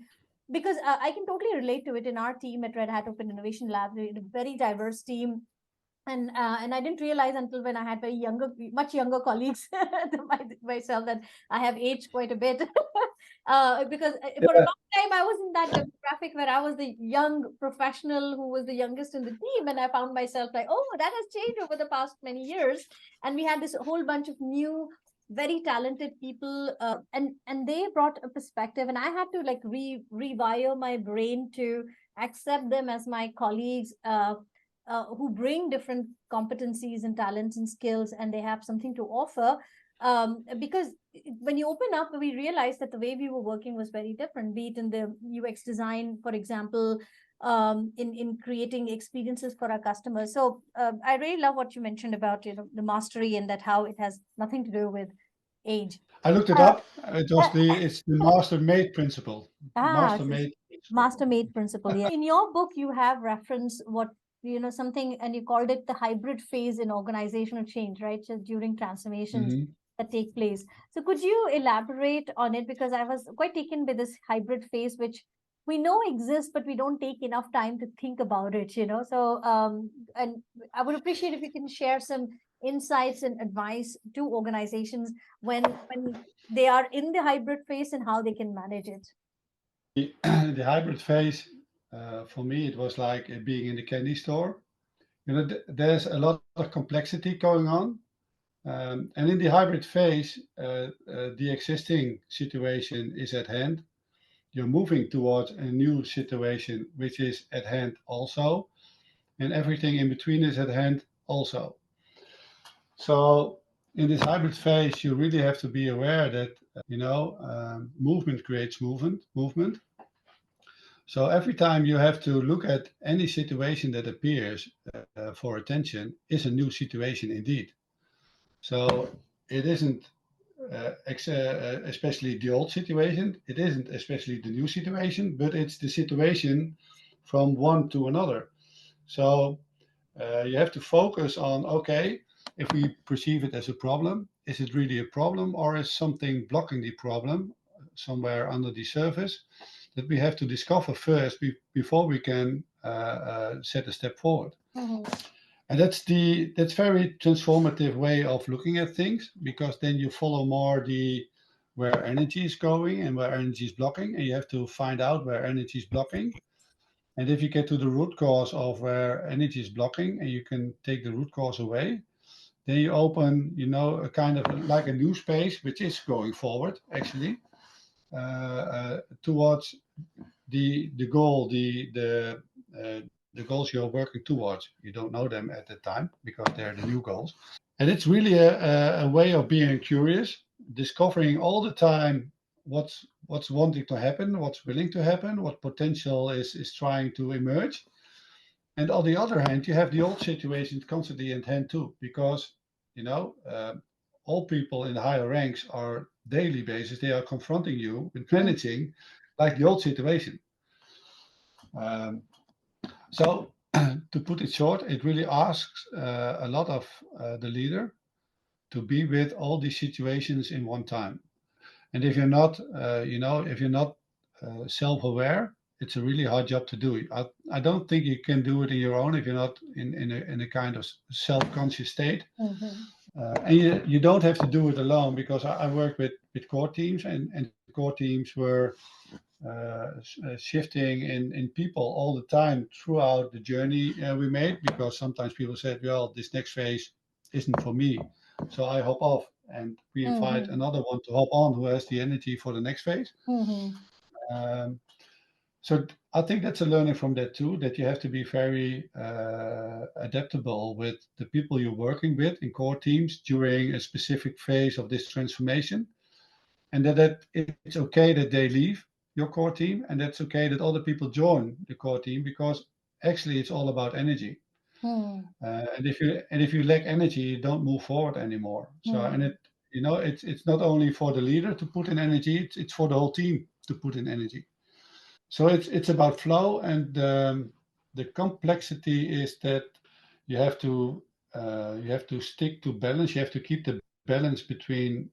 because I can totally relate to it. In our team at Red Hat Open Innovation Lab, we're a very diverse team, and I didn't realize until when I had much younger colleagues than myself, that I have aged quite a bit. Because for a Yeah, long time I was in that demographic where I was the young professional who was the youngest in the team, and I found myself like, oh, that has changed over the past many years, and we had this whole bunch of new, very talented people, and they brought a perspective, and I had to like rewire my brain to accept them as my colleagues, who bring different competencies and talents and skills, and they have something to offer. Because when you open up, we realized that the way we were working was very different, be it in the UX design, for example, in creating experiences for our customers. So I really love what you mentioned about, the mastery, and that how it has nothing to do with age. I looked it Uh, up. It's the master made principle. Master so made principle. master made principle. Yeah. In your book, you have referenced what, something, and you called it the hybrid phase in organizational change, right? So during transformations Hmm. that take place. So could you elaborate on it? Because I was quite taken by this hybrid phase, which we know exists, but we don't take enough time to think about it. So, and I would appreciate if you can share some insights and advice to organizations when they are in the hybrid phase and how they can manage it. The hybrid phase, for me, it was like being in the candy store. There's a lot of complexity going on. And in the hybrid phase, the existing situation is at hand. You're moving towards a new situation, which is at hand also. And everything in between is at hand also. So in this hybrid phase, you really have to be aware that movement creates movement. So every time you have to look at any situation that appears for attention is a new situation indeed. So it isn't especially the old situation. It isn't especially the new situation, but it's the situation from one to another. So you have to focus on, okay, if we perceive it as a problem, is it really a problem, or is something blocking the problem somewhere under the surface that we have to discover first before we can set a step forward. Mhm. And that's very transformative way of looking at things, because then you follow more the where energy is going and where energy is blocking, and you have to find out where energy is blocking. And if you get to the root cause of where energy is blocking and you can take the root cause away, then you open, a kind of like a new space, which is going forward actually, towards the goal, the the goals you're working towards. You don't know them at the time because they're the new goals. And it's really a way of being curious, discovering all the time what's wanting to happen, what's willing to happen, what potential is trying to emerge. And on the other hand, you have the old situation constantly in hand too, because all people in the higher ranks are daily basis. They are confronting you with managing like the old situation. Um, so to put it short, it really asks a lot of the leader to be with all these situations in one time. And if you're not, if you're not self-aware, it's a really hard job to do. I don't think you can do it in your own if you're not in a kind of self-conscious state. And you don't have to do it alone, because I work with core teams, and core teams were shifting in people all the time throughout the journey we made, because sometimes people said, well, this next phase isn't for me, so I hop off, and we invite another one to hop on who has the energy for the next phase. Um, so I think that's a learning from that too, that you have to be very adaptable with the people you're working with in core teams during a specific phase of this transformation, and that it's okay that they leave your core team, and that's okay that other people join the core team, because actually it's all about energy. And if you lack energy, you don't move forward anymore. So and it's not only for the leader to put in energy, it's for the whole team to put in energy. So it's about flow, and the complexity is that you have to stick to balance. You have to keep the balance between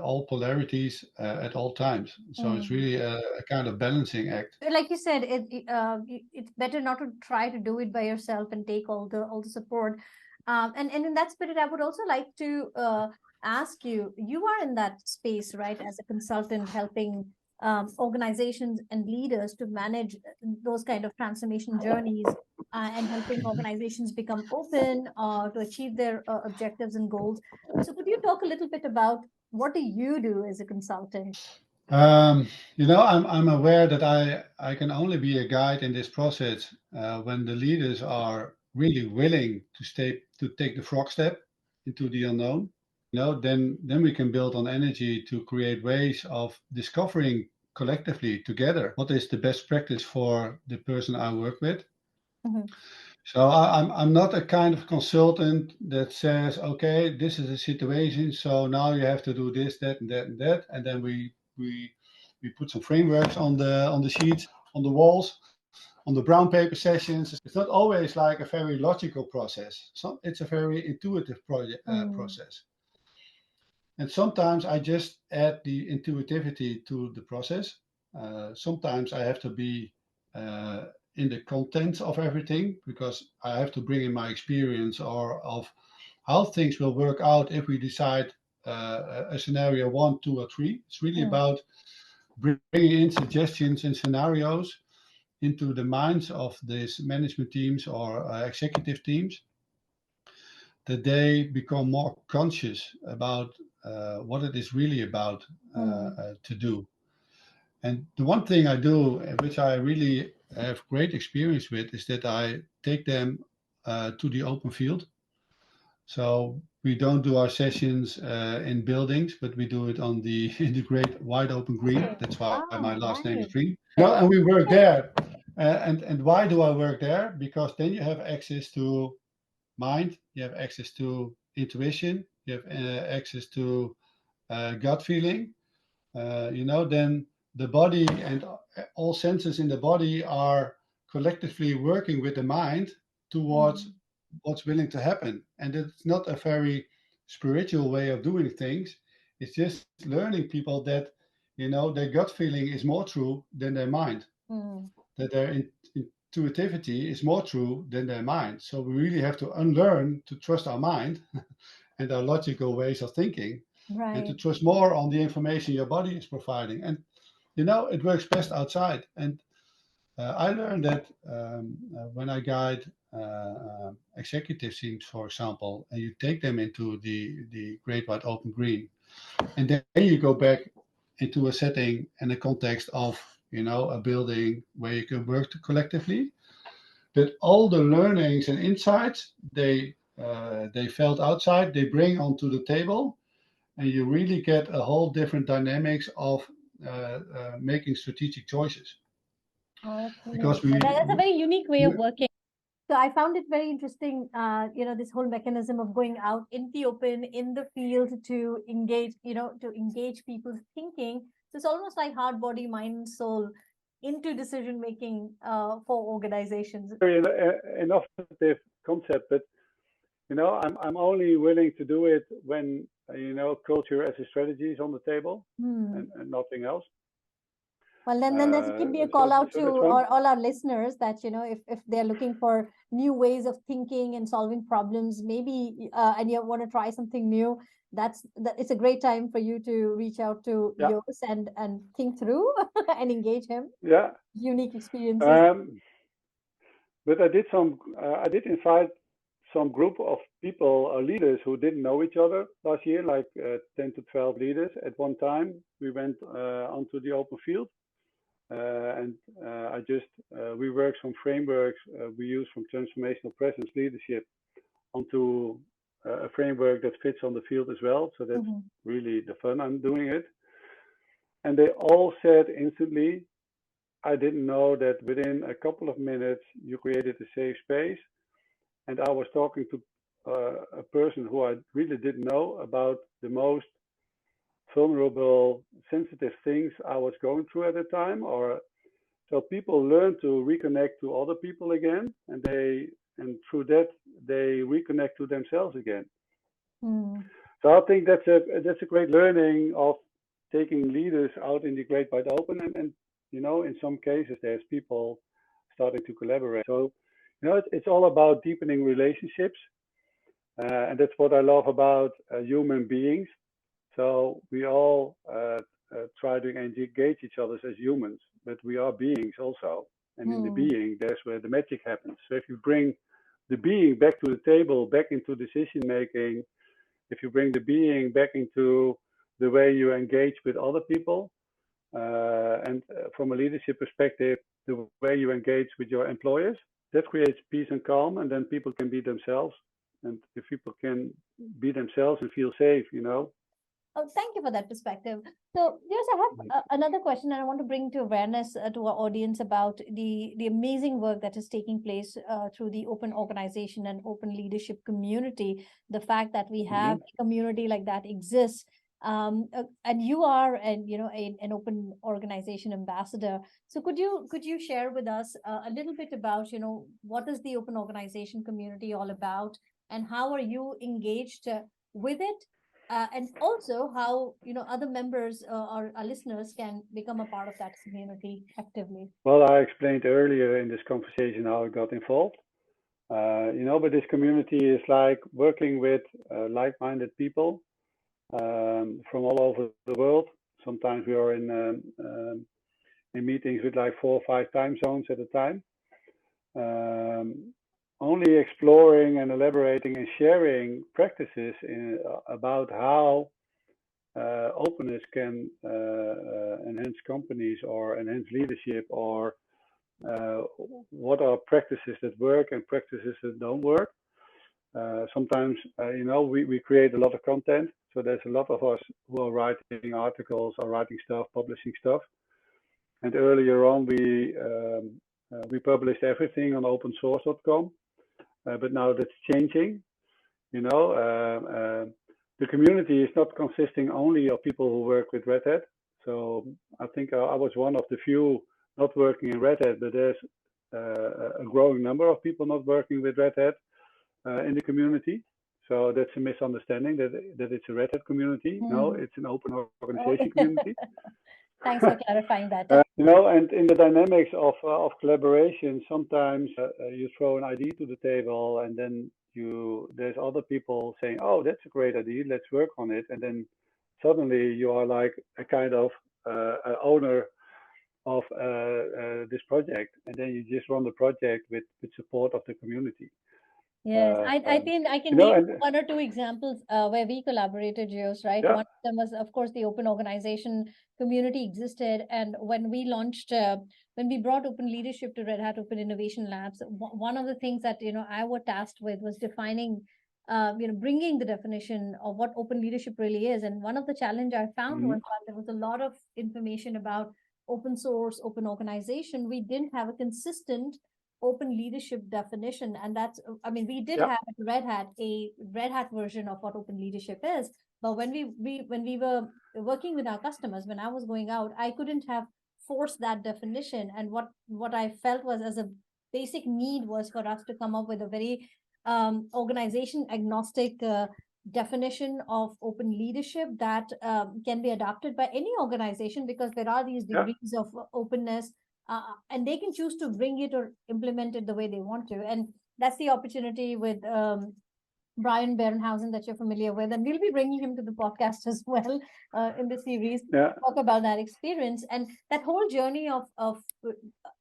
all polarities at all times. So it's really a kind of balancing act. Like you said, it's better not to try to do it by yourself and take all the support. And in that spirit, I would also like to ask you. You are in that space, right, as a consultant, helping organizations and leaders to manage those kind of transformation journeys, and helping organizations become open to achieve their objectives and goals. So, could you talk a little bit about what do you do as a consultant? I'm aware that I can only be a guide in this process when the leaders are really willing to take the frog step into the unknown. Then we can build on energy to create ways of discovering collectively together what is the best practice for the person I work with. So I'm not a kind of consultant that says, okay, this is a situation, so now you have to do this, that, and that, and that, and then we put some frameworks on the sheets, on the walls, on the brown paper sessions. It's not always like a very logical process. So it's a very intuitive process. And sometimes I just add the intuitivity to the process. Sometimes I have to be in the content of everything, because I have to bring in my experience or of how things will work out if we decide a scenario 1, 2, or 3. It's really about bringing in suggestions and scenarios into the minds of these management teams or executive teams, that they become more conscious about what it is really about to do. And the one thing I do, which I really have great experience with, is that I take them to the open field. So we don't do our sessions in buildings, but we do it on in the great wide open green. That's why my last name is Green. And we work there. And why do I work there? Because then you have access to mind, you have access to intuition, you have access to gut feeling. Then the body and all senses in the body are collectively working with the mind towards what's willing to happen. And it's not a very spiritual way of doing things. It's just learning people that, their gut feeling is more true than their mind, that their intuitivity is more true than their mind. So we really have to unlearn to trust our mind and our logical ways of thinking, and to trust more on the information your body is providing. And it works best outside. And I learned that when I guide executive teams, for example, and you take them into the great wide open green, and then you go back into a setting and a context of a building where you can work collectively, but all the learnings and insights they felt outside, they bring onto the table, and you really get a whole different dynamics of making strategic choices. Okay. Because That's a very unique way of working. So I found it very interesting, this whole mechanism of going out in the open, in the field to engage, to engage people's thinking. So it's almost like heart, body, mind, and soul into decision making for organizations. Very innovative concept, but I'm only willing to do it when culture as a strategy is on the table and nothing else. Well, then that can be a call out to all our listeners that, if they're looking for new ways of thinking and solving problems, maybe, and you want to try something new, it's a great time for you to reach out to Jos and think through and engage him. Yeah. Unique experiences. But I did invite some group of people, leaders who didn't know each other last year, like 10 to 12 leaders at one time. We went onto the open field. And we worked some frameworks we use from transformational presence leadership onto a framework that fits on the field as well. So that's really the fun I'm doing it. And they all said instantly, I didn't know that within a couple of minutes you created a safe space. And I was talking to a person who I really didn't know about the most vulnerable, sensitive things I was going through at the time, so people learn to reconnect to other people again, and through that they reconnect to themselves again. So I think that's a great learning of taking leaders out in the great wide open, and in some cases there's people starting to collaborate. So it's all about deepening relationships, and that's what I love about human beings. So we all try to engage each other as humans, but we are beings also. And in the being, that's where the magic happens. So if you bring the being back to the table, back into decision making, if you bring the being back into the way you engage with other people, and from a leadership perspective, the way you engage with your employers, that creates peace and calm, and then people can be themselves. And if people can be themselves and feel safe, Oh, thank you for that perspective. So, yes, I have another question, and I want to bring to awareness to our audience about the amazing work that is taking place through the open organization and open leadership community. The fact that we have a community like that exists, and you are an open organization ambassador. So, could you share with us a little bit about what is the open organization community all about, and how are you engaged with it? And also how other members or our listeners can become a part of that community actively. Well, I explained earlier in this conversation how I got involved. But this community is like working with like-minded people from all over the world. Sometimes we are in meetings with like 4 or 5 time zones at a time. Only exploring and elaborating and sharing practices about how openness can enhance companies or enhance leadership, or what are practices that work and practices that don't work. Sometimes, we create a lot of content. So there's a lot of us who are writing articles or writing stuff, publishing stuff. And earlier on, we published everything on opensource.com. But now that's changing. The community is not consisting only of people who work with Red Hat. So I think I was one of the few not working in Red Hat, but there's a growing number of people not working with Red Hat in the community. So that's a misunderstanding that it's a Red Hat community. No, it's an open organization community. Thanks for clarifying that. And in the dynamics of collaboration, sometimes you throw an idea to the table, and then there's other people saying, "Oh, that's a great idea. Let's work on it." And then suddenly you are like a kind of owner of this project, and then you just run the project with support of the community. Yes, Uh, I um, think I you can know, name and one or two examples where we collaborated, Geos, right? yeah, One of them was, of course, the open organization community existed, and when we launched, when we brought open leadership to Red Hat Open Innovation Labs, one of the things that I was tasked with was defining, bringing the definition of what open leadership really is. And one of the challenge I found mhm, was that there was a lot of information about open source, open organization. We didn't have a consistent open leadership definition, and that's, I mean, we did yeah, have at Red Hat a Red Hat version of what open leadership is, but when we were working with our customers, when I was going out, I couldn't have forced that definition. And what I felt was, as a basic need, was for us to come up with a very organization agnostic definition of open leadership that can be adopted by any organization, because there are these yeah, degrees of openness, and they can choose to bring it or implement it the way they want to. And that's the opportunity with Brian Berenhausen that you're familiar with, and we'll be bringing him to the podcast as well in the series. yeah, Talk about that experience and that whole journey of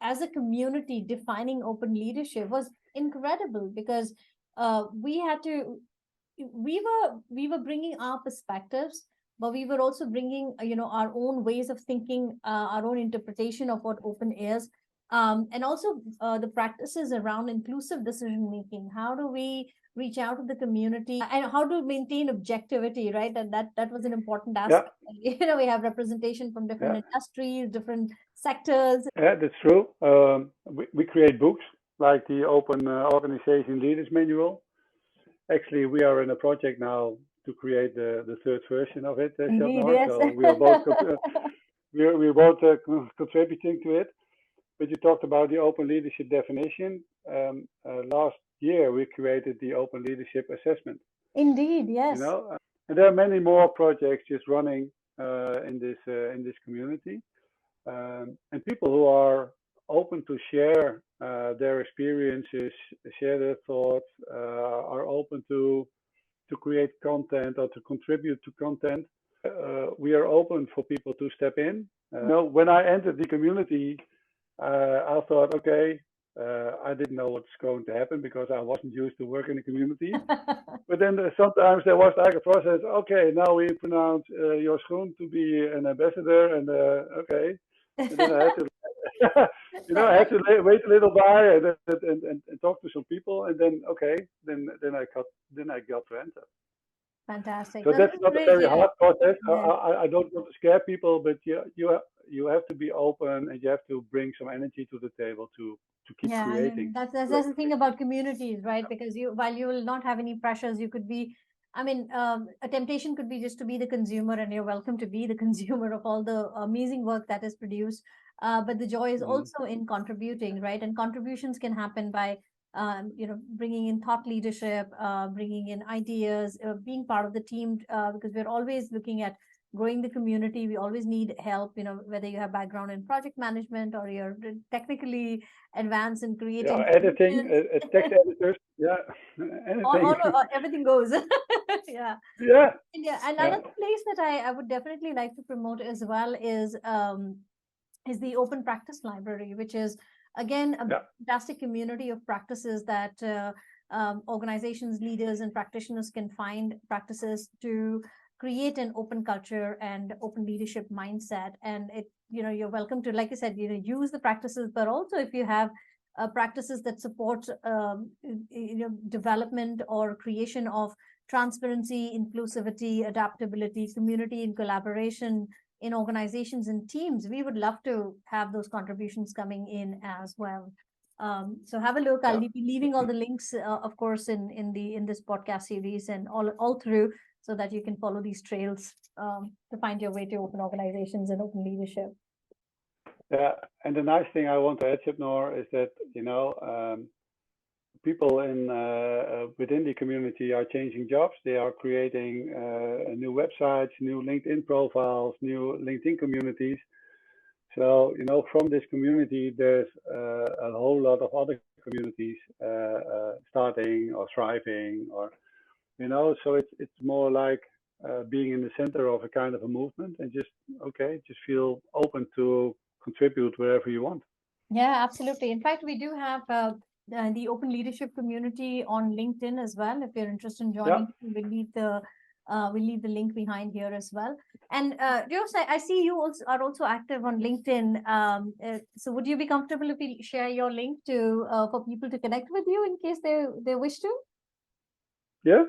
as a community defining open leadership was incredible, because we had to we were bringing our perspectives, but we were also bringing our own ways of thinking, our own interpretation of what open is, and also the practices around inclusive decision making. How do we reach out to the community, and how to maintain objectivity, right? And that was an important yeah, aspect. We have representation from different yeah, industries, different sectors. yeah. That's true. We create books like the Open Organization Leaders Manual. Actually, we are in a project now to create the third version of it, Indeed, Shabnor. yes. So we are both we're both contributing to it. But you talked about the open leadership definition. Last year, we created the open leadership assessment. Indeed, You yes. know, and there are many more projects just running in this community, and people who are open to share their experiences, share their thoughts, are open to create content or to contribute to content. We are open for people to step in. When I entered the community, I thought, okay, I didn't know what's going to happen because I wasn't used to work in the community. But then sometimes there was like a process. Okay, now we pronounce Jos Groen to be an ambassador, and okay, and then I had to, I had to wait a little while and talk to some people, and then okay, then I got to enter. Fantastic. So No, this that's is not a great. very Yeah. hard process. Yeah. I don't want to scare people, but you have to be open and you have to bring some energy to the table to keep Yeah, creating. and that's the thing about communities, right? Because while you will not have any pressures, you could be, I mean, a temptation could be just to be the consumer, and you're welcome to be the consumer of all the amazing work that is produced. But the joy is Mhm. also in contributing, right? And contributions can happen by, bringing in thought leadership, bringing in ideas, being part of the team, because we're always looking at growing the community. We always need help, whether you have background in project management or you're technically advanced in Yeah, creating editing, solutions. text editors, yeah, anything. Everything goes. Yeah. Yeah, Yeah. And yeah, another place that I would definitely like to promote as well is the Open Practice Library, which is again a yeah, fantastic community of practices that organizations, leaders, and practitioners can find practices to create an open culture and open leadership mindset. And you're welcome to, like I said, use the practices, but also if you have practices that support development or creation of transparency, inclusivity, adaptability, community, and collaboration in organizations and teams, we would love to have those contributions coming in as well. So have a look. I'll yeah. be leaving all the links, of course, in this podcast series and all through, so that you can follow these trails to find your way to open organizations and open leadership. Yeah, and the nice thing I want to add, Chipnor, is that people in within the community are changing jobs. They are creating new websites, new LinkedIn profiles, new LinkedIn communities. So from this community, there's a whole lot of other communities starting or thriving, or So it's more like being in the center of a kind of a movement, and just feel open to contribute wherever you want. Yeah, absolutely. In fact, we do have the open leadership community on LinkedIn as well. If you're interested in joining, we'll leave the link behind here as well. And Jos, I see you are also active on LinkedIn. So would you be comfortable if we share your link to for people to connect with you in case they wish to? Yeah,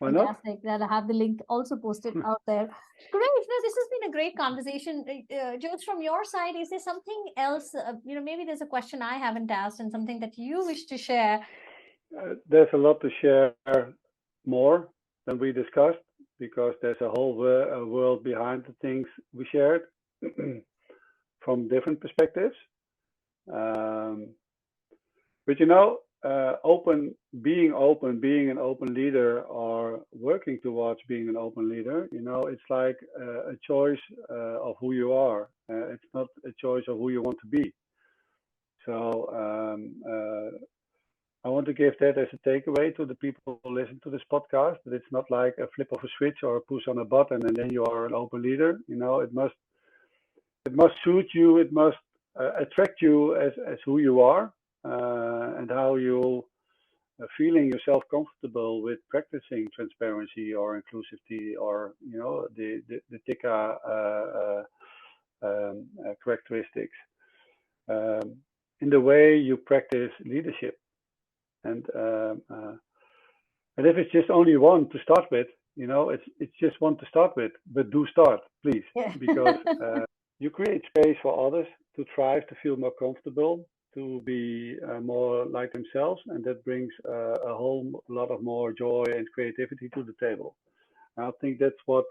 why not? Fantastic. That I have the link also posted out there. Great. No, this has been a great conversation. Jos, from your side, is there something else? Maybe there's a question I haven't asked and something that you wish to share. There's a lot to share more than we discussed because there's a whole world behind the things we shared from different perspectives. But being an open leader, or working towards being an open leader, it's like a choice of who you are. It's not a choice of who you want to be. So I want to give that as a takeaway to the people who listen to this podcast, that it's not like a flip of a switch or a push on a button and then you are an open leader. It must suit you. It must attract you as who you are, and how you feeling yourself comfortable with practicing transparency or inclusivity, or the TICA characteristics in the way you practice leadership. And if it's just only one to start with, it's just one to start with, but do start, please, because you create space for others to thrive, to feel more comfortable, to be more like themselves, and that brings a whole lot of more joy and creativity to the table. And I think that's what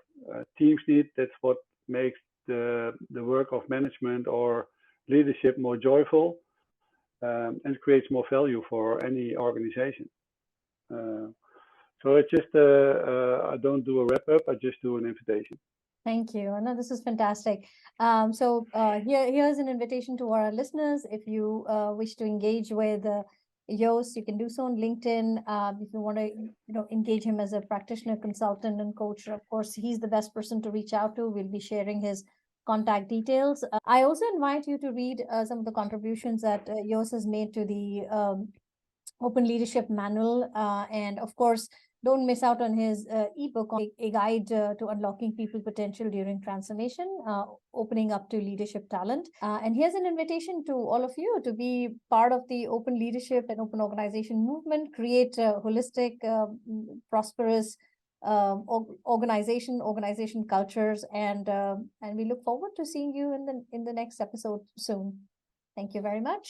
teams need. That's what makes the work of management or leadership more joyful, and creates more value for any organization. So it's just I don't do a wrap up. I just do an invitation. Thank you. No, this is fantastic. Here's an invitation to our listeners. If you wish to engage with Jos, you can do so on LinkedIn. If you want to, engage him as a practitioner, consultant, and coach, of course, he's the best person to reach out to. We'll be sharing his contact details. I also invite you to read some of the contributions that Jos has made to the Open Leadership Manual, and of course, don't miss out on his ebook, A Guide to Unlocking People Potential During Transformation, Opening Up to Leadership Talent. And here's an invitation to all of you to be part of the open leadership and open organization movement, create holistic, prosperous organization cultures, and we look forward to seeing you in the next episode soon. Thank you very much.